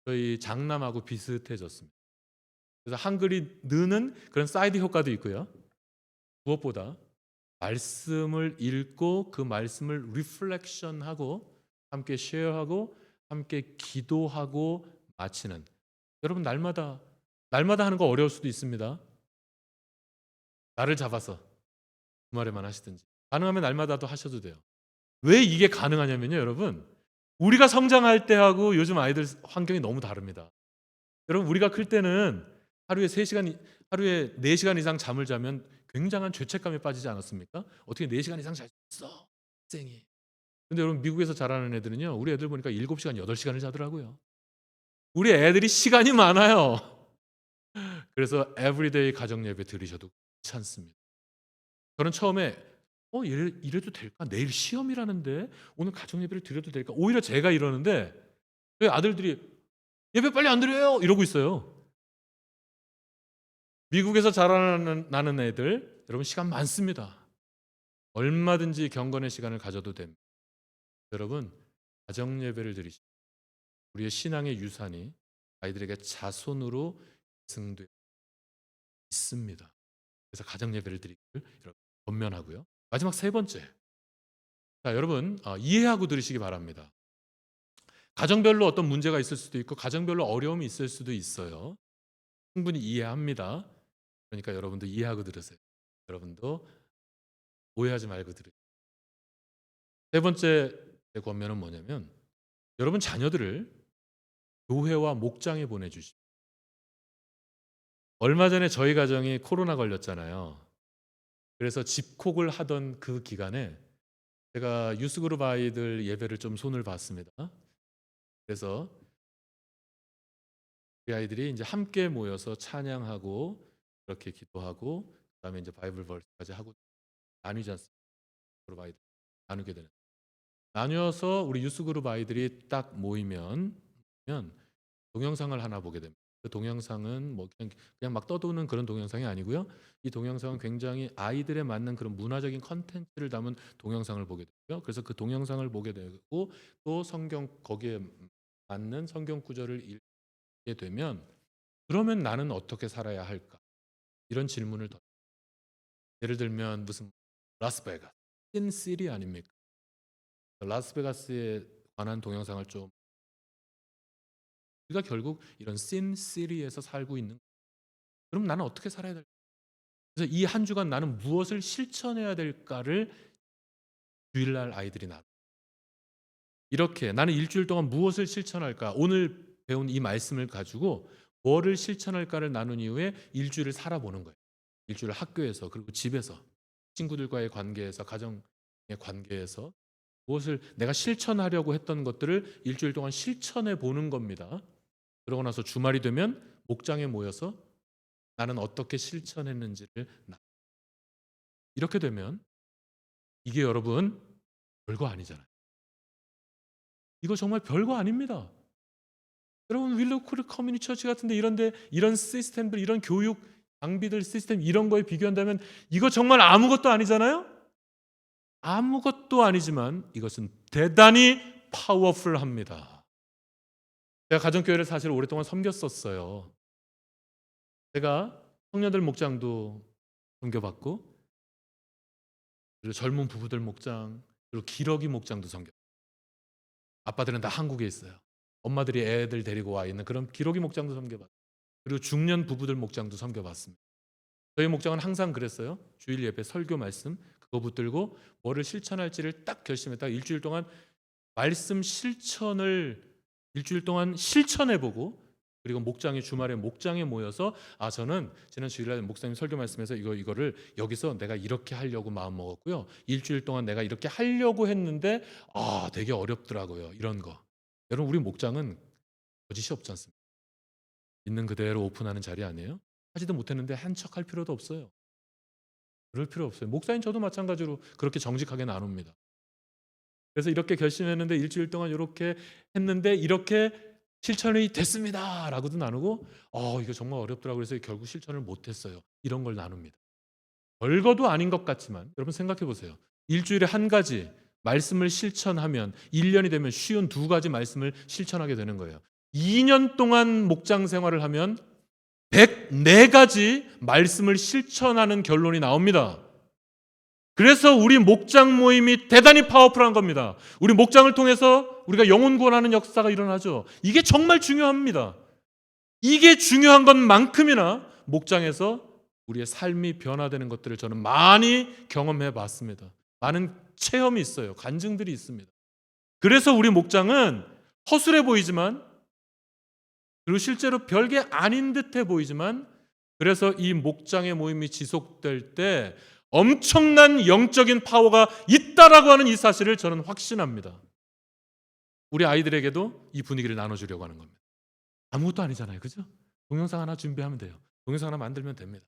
저희 장남하고 비슷해졌습니다. 그래서 한글이 느는 그런 사이드 효과도 있고요. 무엇보다 말씀을 읽고 그 말씀을 리플렉션하고 함께 쉐어하고 함께 기도하고 마치는, 여러분, 날마다 하는 거 어려울 수도 있습니다. 날을 잡아서 주말에만 하시든지 가능하면 날마다도 하셔도 돼요. 왜 이게 가능하냐면요, 여러분, 우리가 성장할 때하고 요즘 아이들 환경이 너무 다릅니다. 여러분, 우리가 클 때는 하루에 4시간 이상 잠을 자면 굉장한 죄책감에 빠지지 않았습니까? 어떻게 4시간 이상 잘 수 있어? 학생이. 근데 여러분, 미국에서 자라는 애들은요, 우리 애들 보니까 7시간, 8시간을 자더라고요. 우리 애들이 시간이 많아요. 그래서 에브리데이 가정 예배 드리셔도 괜찮습니다. 저는 처음에 이래도 될까? 내일 시험이라는데 오늘 가정 예배를 드려도 될까? 오히려 제가 이러는데 저희 아들들이 예배 빨리 안 드려요 이러고 있어요. 미국에서 자라나는 애들, 여러분, 시간 많습니다. 얼마든지 경건의 시간을 가져도 됩니다. 여러분, 가정 예배를 드리시고 우리의 신앙의 유산이 아이들에게 자손으로 계승되어 있습니다. 그래서 가정 예배를 드리기를 여러분 권면하고요. 마지막 세 번째, 자, 여러분, 이해하고 들으시기 바랍니다. 가정별로 어떤 문제가 있을 수도 있고 가정별로 어려움이 있을 수도 있어요. 충분히 이해합니다. 그러니까 여러분도 이해하고 들으세요. 여러분도 오해하지 말고 들으세요. 세 번째 제 권면은 뭐냐면, 여러분 자녀들을 교회와 목장에 보내주십시오. 얼마 전에 저희 가정이 코로나 걸렸잖아요. 그래서 집콕을 하던 그 기간에 제가 유스그룹 아이들 예배를 좀 손을 봤습니다. 그래서 우리 아이들이 이제 함께 모여서 찬양하고 그렇게 기도하고 그다음에 이제 바이블 벌스까지 하고 나뉘지 않습니까? 그룹 아이들 나누게 되는. 나뉘어서 우리 유스그룹 아이들이 딱 모이면 동영상을 하나 보게 됩니다. 그 동영상은 뭐 그냥 막 떠도는 그런 동영상이 아니고요. 이 동영상은 굉장히 아이들에 맞는 그런 문화적인 컨텐츠를 담은 동영상을 보게 되고요. 그래서 그 동영상을 보게 되고 또 성경 거기에 맞는 성경 구절을 읽게 되면 그러면 나는 어떻게 살아야 할까? 이런 질문을 예를 들면 무슨 라스베가스, 신시리 아닙니까? 라스베가스에 관한 동영상을 좀 우리가 결국 이런 신시리에서 살고 있는 그럼 나는 어떻게 살아야 될까? 그래서 이 한 주간 나는 무엇을 실천해야 될까를 주일날 아이들이 이렇게 나는 일주일 동안 무엇을 실천할까? 오늘 배운 이 말씀을 가지고 뭐를 실천할까를 나눈 이후에 일주일을 살아보는 거예요. 일주일을 학교에서 그리고 집에서 친구들과의 관계에서 가정의 관계에서 무엇을 내가 실천하려고 했던 것들을 일주일 동안 실천해 보는 겁니다. 그러고 나서 주말이 되면 목장에 모여서 나는 어떻게 실천했는지를 이렇게 되면 이게 여러분 별거 아니잖아요. 이거 정말 별거 아닙니다. 여러분 윌로우크루 커뮤니티 처치 같은데 이런데 이런 시스템들 이런 교육 장비들 시스템 이런 거에 비교한다면 이거 정말 아무것도 아니잖아요. 아무것도 아니지만 이것은 대단히 파워풀합니다. 제가 가정교회를 사실 오랫동안 섬겼었어요. 제가 청년들 목장도 섬겨봤고 그리고 젊은 부부들 목장 그리고 기러기 목장도 섬겨. 아빠들은 다 한국에 있어요. 엄마들이 애들 데리고 와 있는 그런 기러기 목장도 섬겨봤어요. 그리고 중년 부부들 목장도 섬겨봤습니다. 저희 목장은 항상 그랬어요. 주일 예배 설교 말씀 그거 붙들고 뭐를 실천할지를 딱 결심했다가 일주일 동안 말씀 실천을 일주일 동안 실천해보고 그리고 목장이 주말에 목장에 모여서 저는 지난 주일날 목사님 설교 말씀에서 이거를 여기서 내가 이렇게 하려고 마음 먹었고요. 일주일 동안 내가 이렇게 하려고 했는데 되게 어렵더라고요. 이런 거. 여러분 우리 목장은 거짓이 없지 않습니까? 있는 그대로 오픈하는 자리 아니에요? 하지도 못했는데 한 척 할 필요도 없어요. 그럴 필요 없어요. 목사님 저도 마찬가지로 그렇게 정직하게 나눕니다. 그래서 이렇게 결심했는데 일주일 동안 이렇게 했는데 이렇게 실천이 됐습니다 라고도 나누고 이거 정말 어렵더라고요. 그래서 결국 실천을 못했어요. 이런 걸 나눕니다. 별거도 아닌 것 같지만 여러분 생각해 보세요. 일주일에 한 가지 말씀을 실천하면 1년이 되면 쉬운 2가지 말씀을 실천하게 되는 거예요. 2년 동안 목장 생활을 하면 104가지 말씀을 실천하는 결론이 나옵니다. 그래서 우리 목장 모임이 대단히 파워풀한 겁니다. 우리 목장을 통해서 우리가 영혼 구원하는 역사가 일어나죠. 이게 정말 중요합니다. 이게 중요한 것만큼이나 목장에서 우리의 삶이 변화되는 것들을 저는 많이 경험해 봤습니다. 많은 체험이 있어요. 간증들이 있습니다. 그래서 우리 목장은 허술해 보이지만 그리고 실제로 별게 아닌 듯해 보이지만 그래서 이 목장의 모임이 지속될 때 엄청난 영적인 파워가 있다라고 하는 이 사실을 저는 확신합니다. 우리 아이들에게도 이 분위기를 나눠주려고 하는 겁니다. 아무것도 아니잖아요. 그죠? 동영상 하나 준비하면 돼요. 동영상 하나 만들면 됩니다.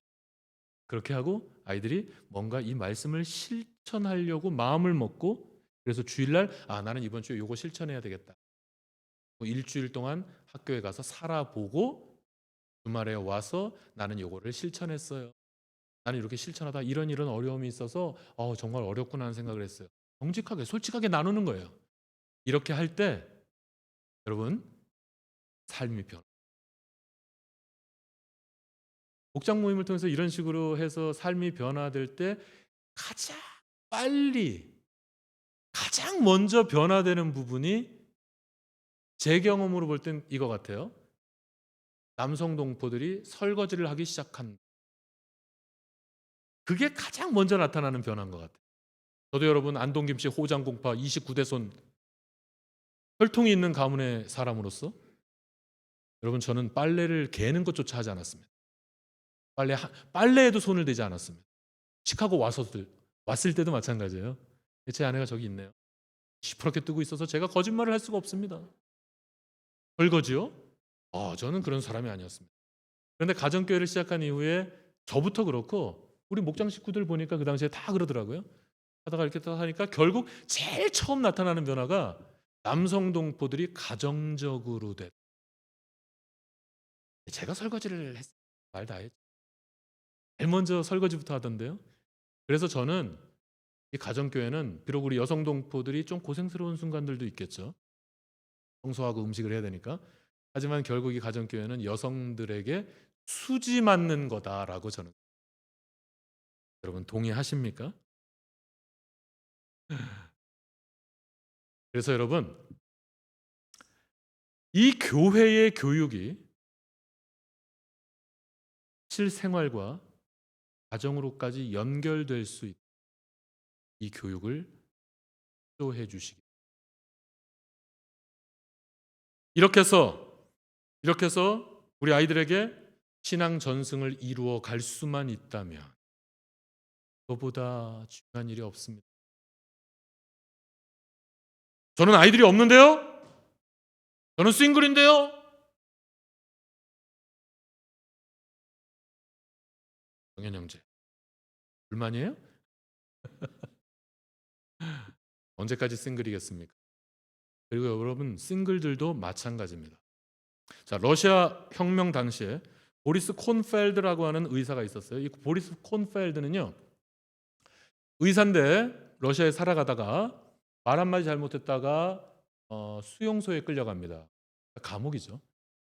그렇게 하고 아이들이 뭔가 이 말씀을 실천하려고 마음을 먹고 그래서 주일날 나는 이번 주에 이거 실천해야 되겠다. 일주일 동안 학교에 가서 살아보고 주말에 와서 나는 이거를 실천했어요. 나는 이렇게 실천하다 이런 어려움이 있어서 정말 어렵구나 하는 생각을 했어요. 정직하게 솔직하게 나누는 거예요. 이렇게 할 때 여러분 삶이 변화. 목장 모임을 통해서 이런 식으로 해서 삶이 변화될 때 가장 빨리 가장 먼저 변화되는 부분이 제 경험으로 볼 땐 이거 같아요. 남성 동포들이 설거지를 하기 시작한 그게 가장 먼저 나타나는 변화인 것 같아요. 저도 여러분 안동김씨 호장공파 29대 손 혈통이 있는 가문의 사람으로서 여러분 저는 빨래를 개는 것조차 하지 않았습니다. 빨래에도 손을 대지 않았습니다. 시카고 왔을 때도 마찬가지예요. 제 아내가 저기 있네요. 시퍼렇게 뜨고 있어서 제가 거짓말을 할 수가 없습니다. 설거지요? 저는 그런 사람이 아니었습니다. 그런데 가정교회를 시작한 이후에 저부터 그렇고 우리 목장 식구들 보니까 그 당시에 다 그러더라고요. 하다가 이렇게 하니까 결국 제일 처음 나타나는 변화가 남성 동포들이 가정적으로 제가 설거지를 했어요. 말 다 했죠. 제일 먼저 설거지부터 하던데요. 그래서 저는 이 가정교회는 비록 우리 여성 동포들이 좀 고생스러운 순간들도 있겠죠. 청소하고 음식을 해야 되니까. 하지만 결국 이 가정교회는 여성들에게 수지 맞는 거다라고 저는. 여러분 동의하십니까? 그래서 여러분 이 교회의 교육이 실생활과 가정으로까지 연결될 수 있는 이 교육을 시도해 주시기. 이렇게 해서 우리 아이들에게 신앙 전승을 이루어 갈 수만 있다면 그보다 중요한 일이 없습니다. 저는 아이들이 없는데요? 저는 싱글인데요? 정현 형제, 불만이에요? 언제까지 싱글이겠습니까? 그리고 여러분 싱글들도 마찬가지입니다. 자, 러시아 혁명 당시에 보리스 콘펠드라고 하는 의사가 있었어요. 이 보리스 콘펠드는요, 의사인데 러시아에 살아가다가 말 한마디 잘못했다가 수용소에 끌려갑니다. 감옥이죠.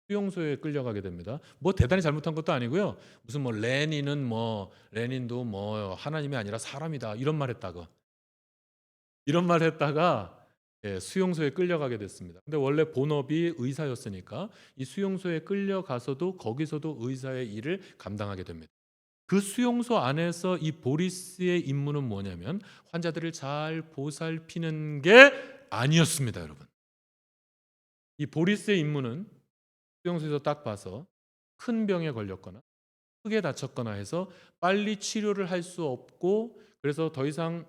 수용소에 끌려가게 됩니다. 뭐 대단히 잘못한 것도 아니고요. 무슨 뭐 레닌도 뭐 하나님이 아니라 사람이다 이런 말 했다가 수용소에 끌려가게 됐습니다. 근데 원래 본업이 의사였으니까 이 수용소에 끌려가서도 거기서도 의사의 일을 감당하게 됩니다. 그 수용소 안에서 이 보리스의 임무는 뭐냐면 환자들을 잘 보살피는 게 아니었습니다, 여러분. 이 보리스의 임무는 수용소에서 딱 봐서 큰 병에 걸렸거나 크게 다쳤거나 해서 빨리 치료를 할 수 없고 그래서 더 이상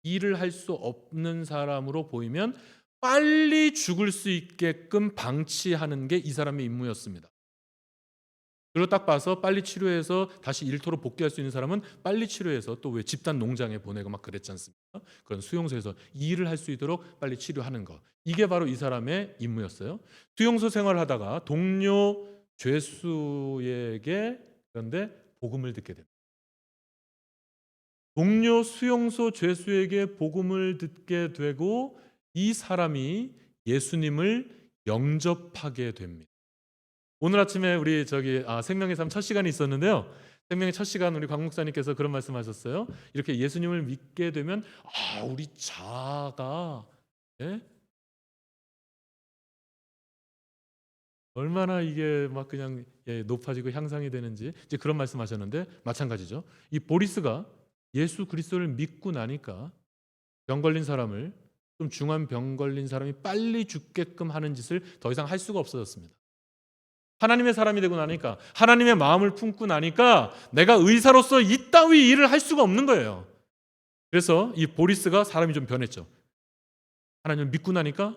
일을 할 수 없는 사람으로 보이면 빨리 죽을 수 있게끔 방치하는 게 이 사람의 임무였습니다. 그리고 딱 봐서 빨리 치료해서 다시 일터로 복귀할 수 있는 사람은 빨리 치료해서 또 왜 집단 농장에 보내고 막 그랬지 않습니까? 그런 수용소에서 이 일을 할 수 있도록 빨리 치료하는 거. 이게 바로 이 사람의 임무였어요. 수용소 생활을 하다가 동료 죄수에게 그런데 복음을 듣게 됩니다. 동료 수용소 죄수에게 복음을 듣게 되고 이 사람이 예수님을 영접하게 됩니다. 오늘 아침에 우리 생명의 삶 첫 시간이 있었는데요. 생명의 첫 시간 우리 곽 목사님께서 그런 말씀하셨어요. 이렇게 예수님을 믿게 되면 우리 자아가 얼마나 이게 막 그냥 높아지고 향상이 되는지 이제 그런 말씀하셨는데 마찬가지죠. 이 보리스가 예수 그리스도를 믿고 나니까 병 걸린 사람을 좀 중한 병 걸린 사람이 빨리 죽게끔 하는 짓을 더 이상 할 수가 없어졌습니다. 하나님의 사람이 되고 나니까 하나님의 마음을 품고 나니까 내가 의사로서 이따위 일을 할 수가 없는 거예요. 그래서 이 보리스가 사람이 좀 변했죠. 하나님을 믿고 나니까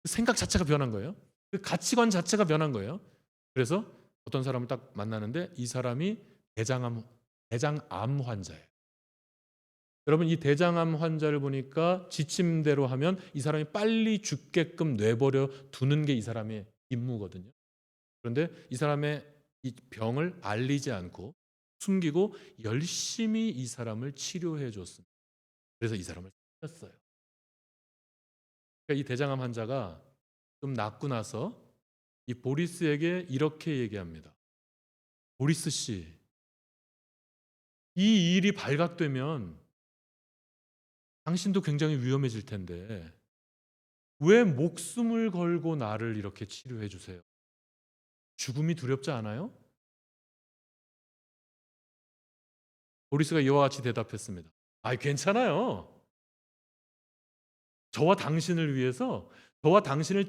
그 생각 자체가 변한 거예요. 그 가치관 자체가 변한 거예요. 그래서 어떤 사람을 딱 만나는데 이 사람이 대장암 환자예요. 여러분 이 대장암 환자를 보니까 지침대로 하면 이 사람이 빨리 죽게끔 내버려 두는 게 이 사람의 임무거든요. 그런데 이 사람의 이 병을 알리지 않고 숨기고 열심히 이 사람을 치료해 줬습니다. 그래서 이 사람을 살렸어요. 그러니까 이 대장암 환자가 좀 낫고 나서 이 보리스에게 이렇게 얘기합니다. 보리스 씨, 이 일이 발각되면 당신도 굉장히 위험해질 텐데 왜 목숨을 걸고 나를 이렇게 치료해 주세요? 죽음이 두렵지 않아요? 보리스가 이와 같이 대답했습니다. 괜찮아요. 저와 당신을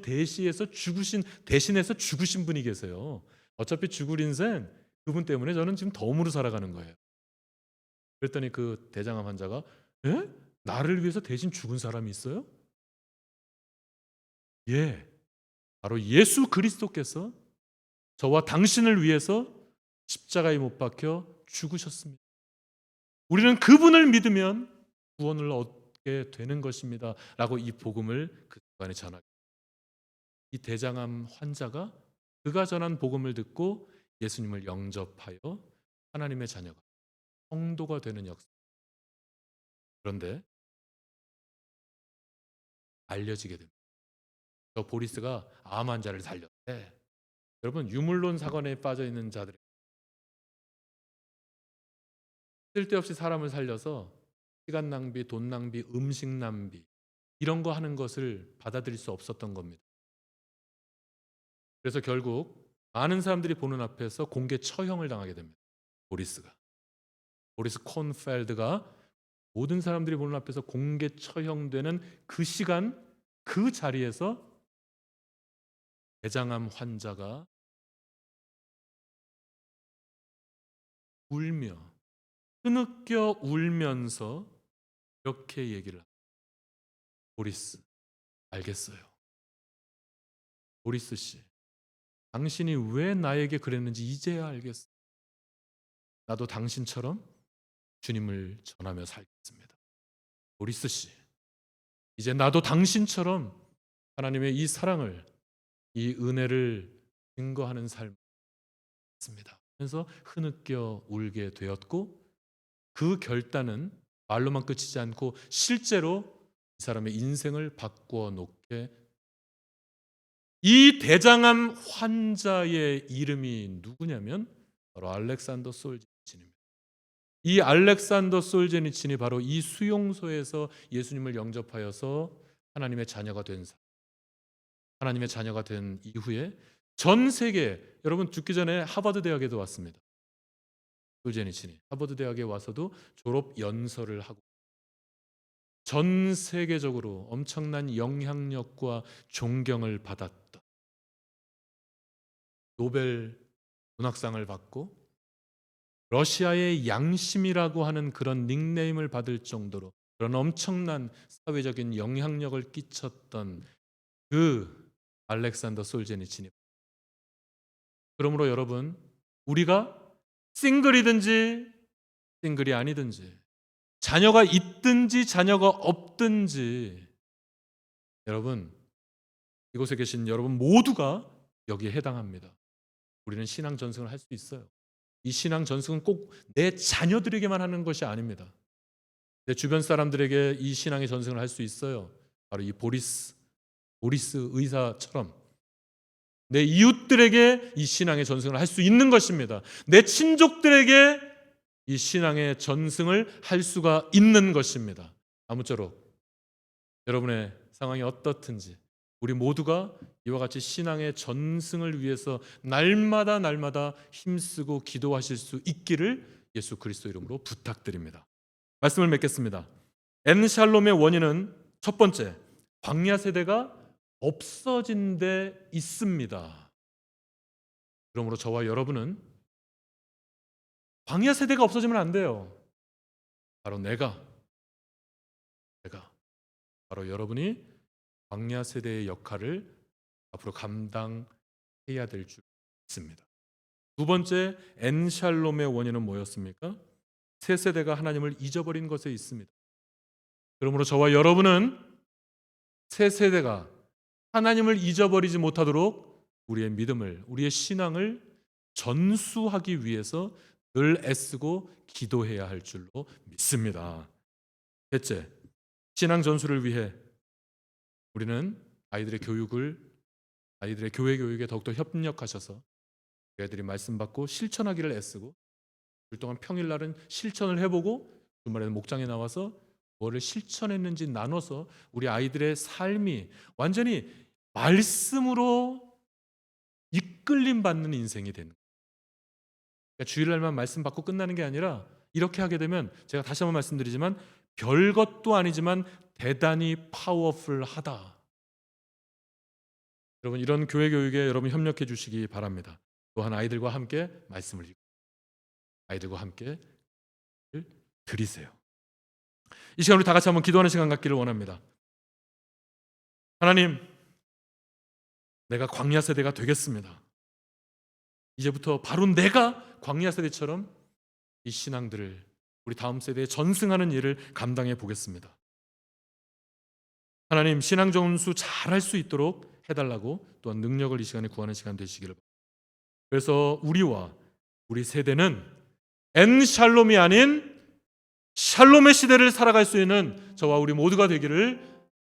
대신해서 죽으신 분이 계세요. 어차피 죽을 인생 그분 때문에 저는 지금 덤으로 살아가는 거예요. 그랬더니 그 대장암 환자가 나를 위해서 대신 죽은 사람이 있어요? 예, 바로 예수 그리스도께서 저와 당신을 위해서 십자가에 못 박혀 죽으셨습니다. 우리는 그분을 믿으면 구원을 얻게 되는 것입니다. 라고 이 복음을 그 시간에 전하게. 이 대장암 환자가 그가 전한 복음을 듣고 예수님을 영접하여 하나님의 자녀가 성도가 되는 역사. 그런데 알려지게 됩니다. 저 보리스가 암 환자를 살렸대. 여러분, 유물론 사건에 빠져 있는 자들, 쓸데없이 사람을 살려서 시간 낭비, 돈 낭비, 음식 낭비 이런 거 하는 것을 받아들일 수 없었던 겁니다. 그래서 결국 많은 사람들이 보는 앞에서 공개 처형을 당하게 됩니다. 보리스 콘펠드가 모든 사람들이 보는 앞에서 공개 처형되는 그 시간, 그 자리에서 대장암 환자가 울며 흐느껴 울면서 이렇게 얘기를 합니다. 보리스, 알겠어요. 보리스 씨, 당신이 왜 나에게 그랬는지 이제야 알겠어요. 나도 당신처럼 주님을 전하며 살겠습니다. 보리스 씨, 이제 나도 당신처럼 하나님의 이 사랑을, 이 은혜를 증거하는 삶을 습니다. 그래서 흐느껴 울게 되었고, 그 결단은 말로만 끝이지 않고 실제로 이 사람의 인생을 바꾸어 놓게. 이 대장암 환자의 이름이 누구냐면 바로 알렉산더 솔제니친입니다. 이 알렉산더 솔제니친이 바로 이 수용소에서 예수님을 영접하여서 하나님의 자녀가 된 사람, 하나님의 자녀가 된 이후에 전 세계, 여러분 죽기 전에 하버드 대학에도 왔습니다. 솔제니친이 하버드 대학에 와서도 졸업 연설을 하고 전 세계적으로 엄청난 영향력과 존경을 받았던, 노벨 문학상을 받고 러시아의 양심이라고 하는 그런 닉네임을 받을 정도로 그런 엄청난 사회적인 영향력을 끼쳤던 그 알렉산더 솔제니친이. 그러므로 여러분, 우리가 싱글이든지 싱글이 아니든지, 자녀가 있든지 자녀가 없든지, 여러분, 이곳에 계신 여러분 모두가 여기에 해당합니다. 우리는 신앙 전승을 할 수 있어요. 이 신앙 전승은 꼭 내 자녀들에게만 하는 것이 아닙니다. 내 주변 사람들에게 이 신앙의 전승을 할 수 있어요. 바로 이 보리스 의사처럼 내 이웃들에게 이 신앙의 전승을 할 수 있는 것입니다. 내 친족들에게 이 신앙의 전승을 할 수가 있는 것입니다. 아무쪼록 여러분의 상황이 어떻든지 우리 모두가 이와 같이 신앙의 전승을 위해서 날마다 힘쓰고 기도하실 수 있기를 예수 그리스도 이름으로 부탁드립니다. 말씀을 맺겠습니다. 엔샬롬의 원인은 첫 번째, 광야 세대가 없어진 데 있습니다. 그러므로 저와 여러분은 광야 세대가 없어지면 안 돼요. 바로 내가 바로 여러분이 광야 세대의 역할을 앞으로 감당해야 될 줄 믿습니다. 두 번째, 엔샬롬의 원인은 뭐였습니까? 새 세대가 하나님을 잊어버린 것에 있습니다. 그러므로 저와 여러분은 새 세대가 하나님을 잊어버리지 못하도록 우리의 믿음을, 우리의 신앙을 전수하기 위해서 늘 애쓰고 기도해야 할 줄로 믿습니다. 셋째, 신앙 전수를 위해 우리는 아이들의 교회 교육에 더욱더 협력하셔서 애들이 말씀 받고 실천하기를 애쓰고, 그 동안 평일날은 실천을 해보고 주말에는 목장에 나와서 뭐를 실천했는지 나눠서 우리 아이들의 삶이 완전히 말씀으로 이끌림 받는 인생이 되는 거예요. 그러니까 주일날만 말씀 받고 끝나는 게 아니라 이렇게 하게 되면, 제가 다시 한번 말씀드리지만 별것도 아니지만 대단히 파워풀하다. 여러분, 이런 교회 교육에 여러분 협력해 주시기 바랍니다. 또한 아이들과 함께 말씀을 읽고 아이들과 함께 드리세요. 이 시간 우리 다 같이 한번 기도하는 시간 갖기를 원합니다. 하나님, 내가 광야 세대가 되겠습니다. 이제부터 바로 내가 광야 세대처럼 이 신앙들을 우리 다음 세대에 전승하는 일을 감당해 보겠습니다. 하나님, 신앙 전수 잘할 수 있도록 해달라고, 또한 능력을 이 시간에 구하는 시간 되시기를 바랍니다. 그래서 우리 세대는 엔샬롬이 아닌 샬롬의 시대를 살아갈 수 있는 저와 우리 모두가 되기를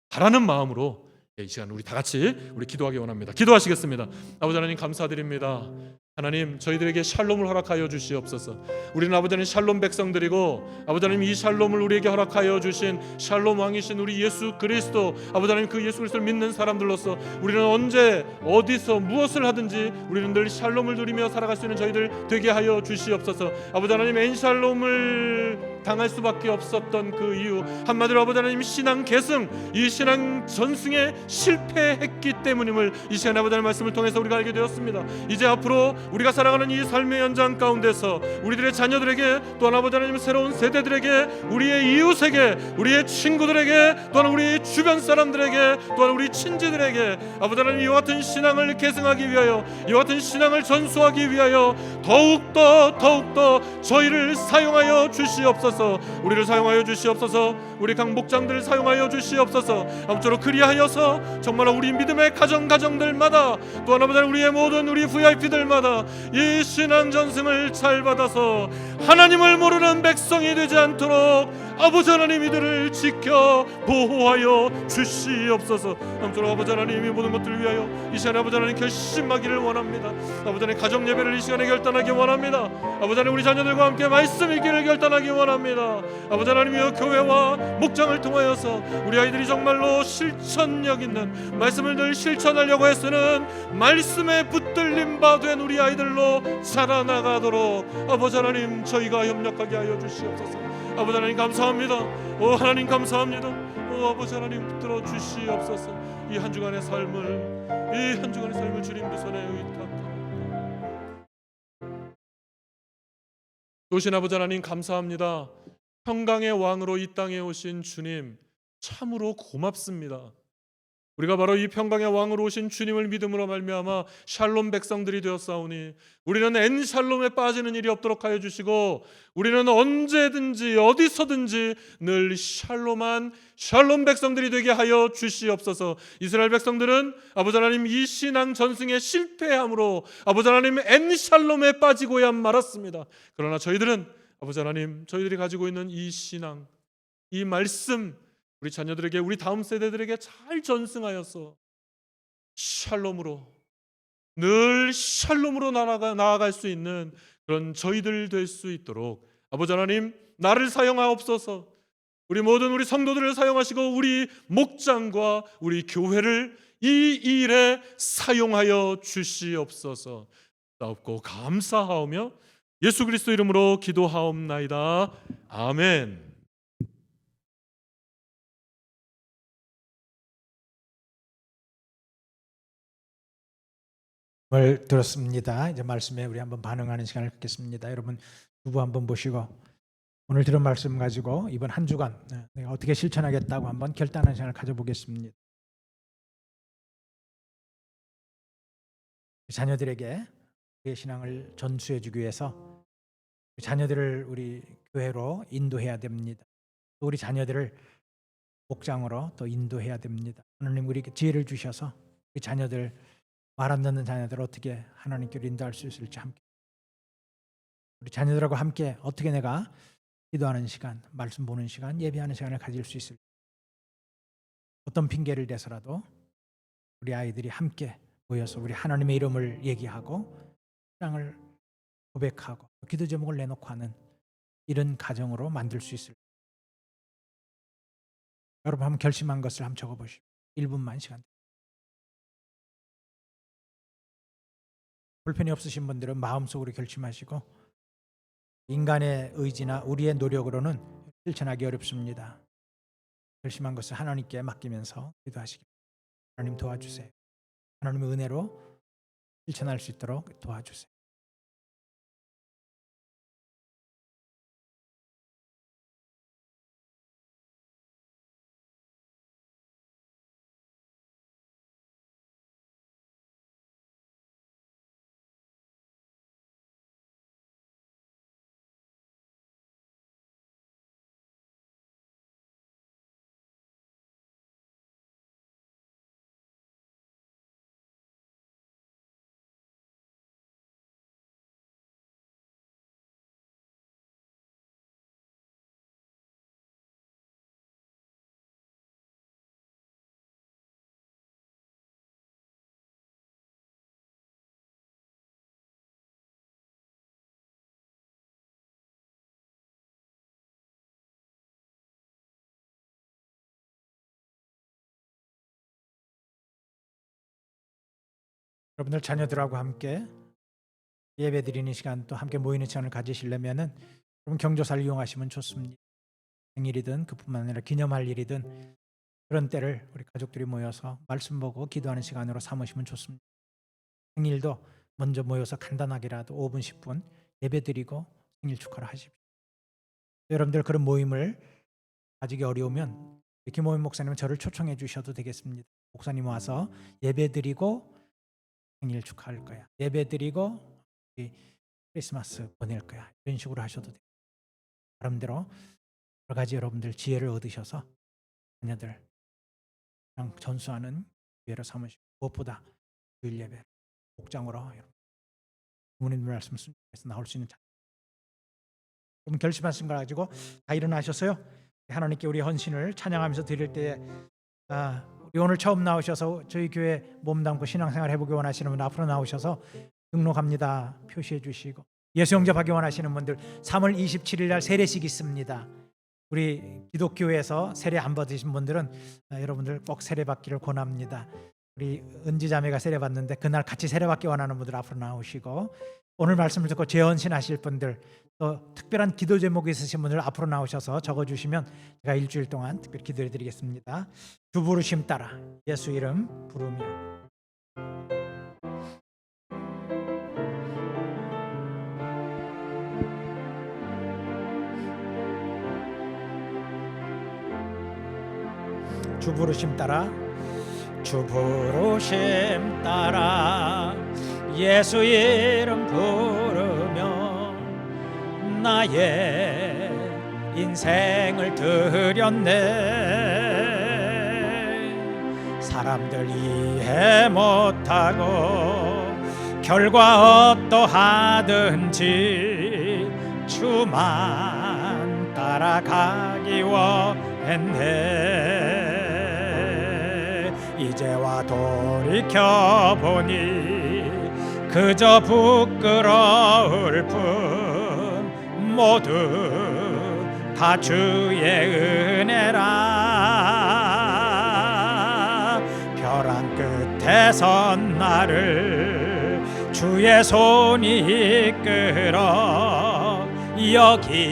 바라는 마음으로 이 시간 우리 다 같이 우리 기도하기 원합니다. 기도하시겠습니다. 아버지 하나님 감사드립니다. 하나님 저희들에게 샬롬을 허락하여 주시옵소서. 우리는 아버지 하나님 샬롬 백성들이고 아버지 하나님 이 샬롬을 우리에게 허락하여 주신 샬롬 왕이신 우리 예수 그리스도 아버지 하나님 그 예수 그리스도를 믿는 사람들로서 우리는 언제 어디서 무엇을 하든지 우리는 늘 샬롬을 누리며 살아갈 수 있는 저희들 되게 하여 주시옵소서. 아버지 하나님 엔샬롬을 당할 수밖에 없었던 그 이유 한마디로 아버지 하나님 신앙 계승 이 신앙 전승에 실패했기 때문임을 이 시간에 아버지 하나님 말씀을 통해서 우리가 알게 되었습니다. 이제 앞으로 우리가 살아가는 이 삶의 연장 가운데서 우리들의 자녀들에게 또한 아버지 하나님 새로운 세대들에게 우리의 이웃에게 우리의 친구들에게 또한 우리 주변 사람들에게 또한 우리 친지들에게 아버지 하나님 이와 같은 신앙을 계승하기 위하여 이와 같은 신앙을 전수하기 위하여 더욱더 저희를 사용하여 주시옵소서. 우리를 사용하여 주시옵소서. 우리 각 목장들을 사용하여 주시옵소서. 아무쪼록 그리하여서 정말 우리 믿음의 가정들마다 또한 아버지 하나님 우리의 모든 우리 VIP들마다 이 신앙 전승을 잘 받아서 하나님을 모르는 백성이 되지 않도록 아버지 하나님 이들을 지켜 보호하여 주시옵소서. 아무쪼록 아버지 하나님 이 모든 것들을 위하여 이 시간에 아버지 하나님 결심하기를 원합니다. 아버지 하나님 가정 예배를 이 시간에 결단하기 원합니다. 아버지 하나님 우리 자녀들과 함께 말씀 읽기를 결단하기 원합니다. 아버지 하나님이여 교회와 목장을 통하여서 우리 아이들이 정말로 실천력 있는 말씀을 늘 실천하려고 애쓰는 말씀에 붙들림 바 된 우리 아이들로 자라나가도록 아버지 하나님 저희가 협력하게 하여 주시옵소서. 아버지 하나님 감사합니다. 오 하나님 감사합니다. 오 아버지 하나님 붙들어 주시옵소서. 이 한 주간의 삶을 주님 두 손에 의탁합니다. 도신 아버지 하나님 감사합니다. 평강의 왕으로 이 땅에 오신 주님 참으로 고맙습니다. 우리가 바로 이 평강의 왕으로 오신 주님을 믿음으로 말미암아 샬롬 백성들이 되었사오니 우리는 엔샬롬에 빠지는 일이 없도록 하여 주시고 우리는 언제든지 어디서든지 늘 샬롬 백성들이 되게 하여 주시옵소서. 이스라엘 백성들은 아버지 하나님 이 신앙 전승에 실패함으로 아버지 하나님 엔샬롬에 빠지고야 말았습니다. 그러나 저희들은 아버지 하나님 저희들이 가지고 있는 이 신앙 이 말씀 우리 자녀들에게 우리 다음 세대들에게 잘 전승하여서 늘 샬롬으로 나아갈 수 있는 그런 저희들 될 수 있도록 아버지 하나님 나를 사용하옵소서. 우리 모든 우리 성도들을 사용하시고 우리 목장과 우리 교회를 이 일에 사용하여 주시옵소서. 나옵고 감사하오며 예수 그리스도 이름으로 기도하옵나이다. 아멘. 말 들었습니다. 이제 말씀에 우리 한번 반응하는 시간을 갖겠습니다. 여러분 두부 한번 보시고 오늘 들은 말씀 가지고 이번 한 주간 내가 어떻게 실천하겠다고 한번 결단하는 시간을 가져보겠습니다. 자녀들에게 우리의 신앙을 전수해주기 위해서 자녀들을 우리 교회로 인도해야 됩니다. 또 우리 자녀들을 목장으로 또 인도해야 됩니다. 하나님 우리에게 지혜를 주셔서 우리 자녀들 말 안 듣는 자녀들을 어떻게 하나님께로 인도할 수 있을지 함께 우리 자녀들하고 함께 어떻게 내가 기도하는 시간, 말씀 보는 시간, 예배하는 시간을 가질 수 있을지 어떤 핑계를 대서라도 우리 아이들이 함께 모여서 우리 하나님의 이름을 얘기하고 신앙을 고백하고 기도 제목을 내놓고 하는 이런 가정으로 만들 수 있을지 여러분 한번 결심한 것을 한번 적어보시고 1분만 시간 불편이 없으신 분들은 마음속으로 결심하시고 인간의 의지나 우리의 노력으로는 실천하기 어렵습니다. 결심한 것을 하나님께 맡기면서 기도하시기 바랍니다. 하나님 도와주세요. 하나님의 은혜로 실천할 수 있도록 도와주세요. 여러분들 자녀들하고 함께 예배드리는 시간 또 함께 모이는 시간을 가지시려면은 여러분 경조사를 이용하시면 좋습니다. 생일이든 그뿐만 아니라 기념할 일이든 그런 때를 우리 가족들이 모여서 말씀 보고 기도하는 시간으로 삼으시면 좋습니다. 생일도 먼저 모여서 간단하게라도 5분 10분 예배드리고 생일 축하를 하십시오. 여러분들 그런 모임을 가지기 어려우면 김호민 목사님은 저를 초청해 주셔도 되겠습니다. 목사님 와서 예배드리고 생일 축하할 거야. 예배드리고 크리스마스 보낼 거야. 이런 식으로 하셔도 돼요. 나름대로 여러 가지 여러분들 지혜를 얻으셔서 자녀들 그냥 전수하는 기회로 삼으시고 무엇보다 주일 예배 목장으로 부모님 말씀 순종해서 나올 수 있는 좀 결심하신 걸 가지고 다 일어나셔서요. 하나님께 우리 헌신을 찬양하면서 드릴 때 우리 오늘 처음 나오셔서 저희 교회 몸담고 신앙생활 해보기 원하시는 분 앞으로 나오셔서 등록합니다 표시해 주시고 예수 영접하기 원하시는 분들 3월 27일 날 세례식 있습니다. 우리 기독교에서 세례 안 받으신 분들은 여러분들 꼭 세례 받기를 권합니다. 우리 은지 자매가 세례 받는데 그날 같이 세례 받기 원하는 분들 앞으로 나오시고 오늘 말씀을 듣고 재헌신 하실 분들 또 특별한 기도 제목이 있으신 분들 앞으로 나오셔서 적어주시면 제가 일주일 동안 특별히 기도해 드리겠습니다. 주 부르심 따라 예수 이름 부르며 주 부르심 따라 주 부르심 따라 예수 이름 부르며 나의 인생을 드렸네. 사람들 이해 못하고 결과 어떠하든지 주만 따라가기 원했네. 이제와 돌이켜보니 그저 부끄러울 뿐 모두 다 주의 은혜라. 벼랑 끝에서 나를 주의 손이 이끌어 여기까지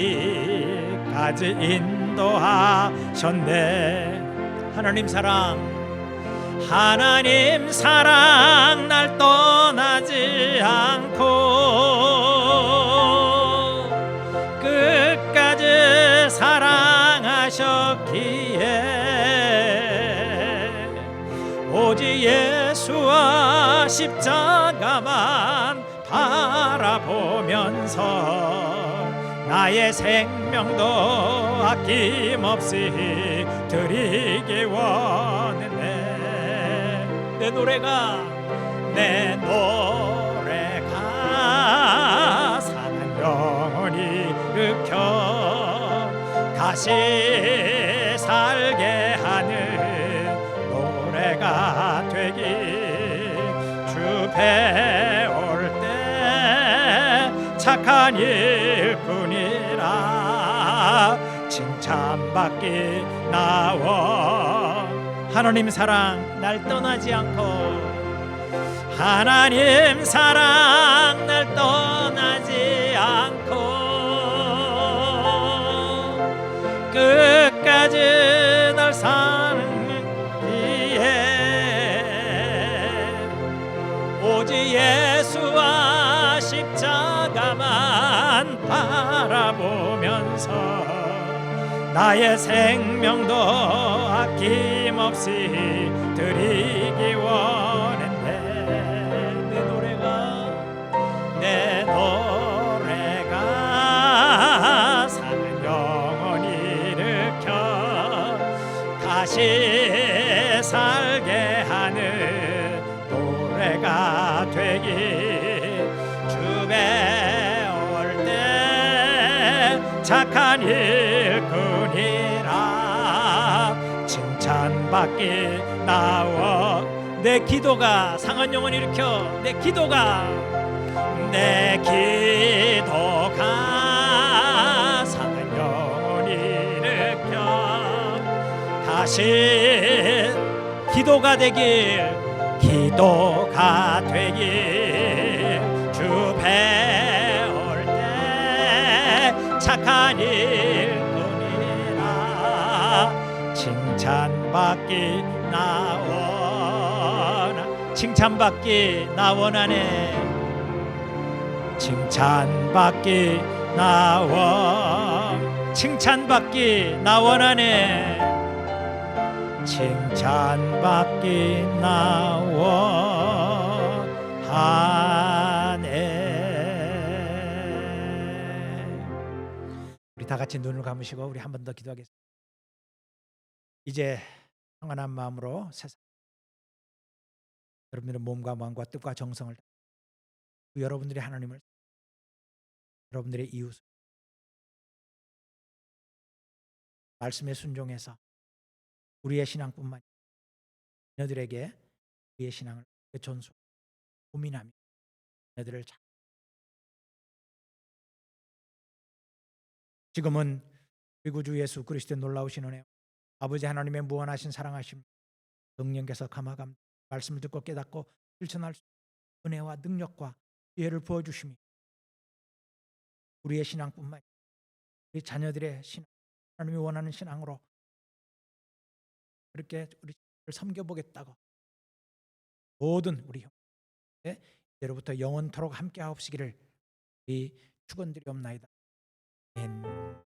인도하셨네. 하나님 사랑 날 떠나지 않고 끝까지 사랑하셨기에 오직 예수와 십자가만 바라보면서 나의 생명도 아낌없이 드리기 원했네. 내 노래가 사는 영혼이 일으켜 다시 살게 하는 노래가 되기 주 배울 때 착한 일꾼이라 칭찬받기 나와. 하나님 사랑 날 떠나지 않고 하나님 사랑 날 떠나지 않고 끝까지 날 사랑하기에 오직 예수와 십자가만 바라보면서 나의 생명도 아낌없이 드리기 원했네. 내 노래가 사는 영혼이 일으켜 다시 살게 하는 노래가 되기 주 배울 때 착한 일꾼이라 칭찬받기 나와. 내 기도가 상한 영혼 일으켜 내 기도가 상한 영혼 일으켜 다시 기도가 되길 기도가 되길 주 배울 때 착한 일꾼이라 칭찬받기 나원하네 칭찬받기 나원하네 칭찬받기 나원하네. 우리 다 같이 눈을 감으시고 우리 한 번 더 기도하겠습니다. 이제 평안한 마음으로 세상 여러분들의 몸과 마음과 뜻과 정성을 여러분들이 하나님을 여러분들의 이웃 말씀에 순종해서 우리의 신앙뿐만 아니라 자녀들에게 우리의 신앙을 전수 고민하며 자녀들을 지금은 우리 구주 예수 그리스도의 놀라우신 은혜 아버지 하나님의 무한하신 사랑하심 성령께서 감화감 말씀을 듣고 깨닫고 실천할 수 있는 은혜와 능력과 지혜를 부어주시며 우리의 신앙뿐만 아니라 우리 자녀들의 신앙 하나님이 원하는 신앙으로 그렇게 우리를 섬겨보겠다고 모든 우리 형제 이제로부터 영원토록 함께하옵시기를 우리 축원드리옵나이다. 아멘.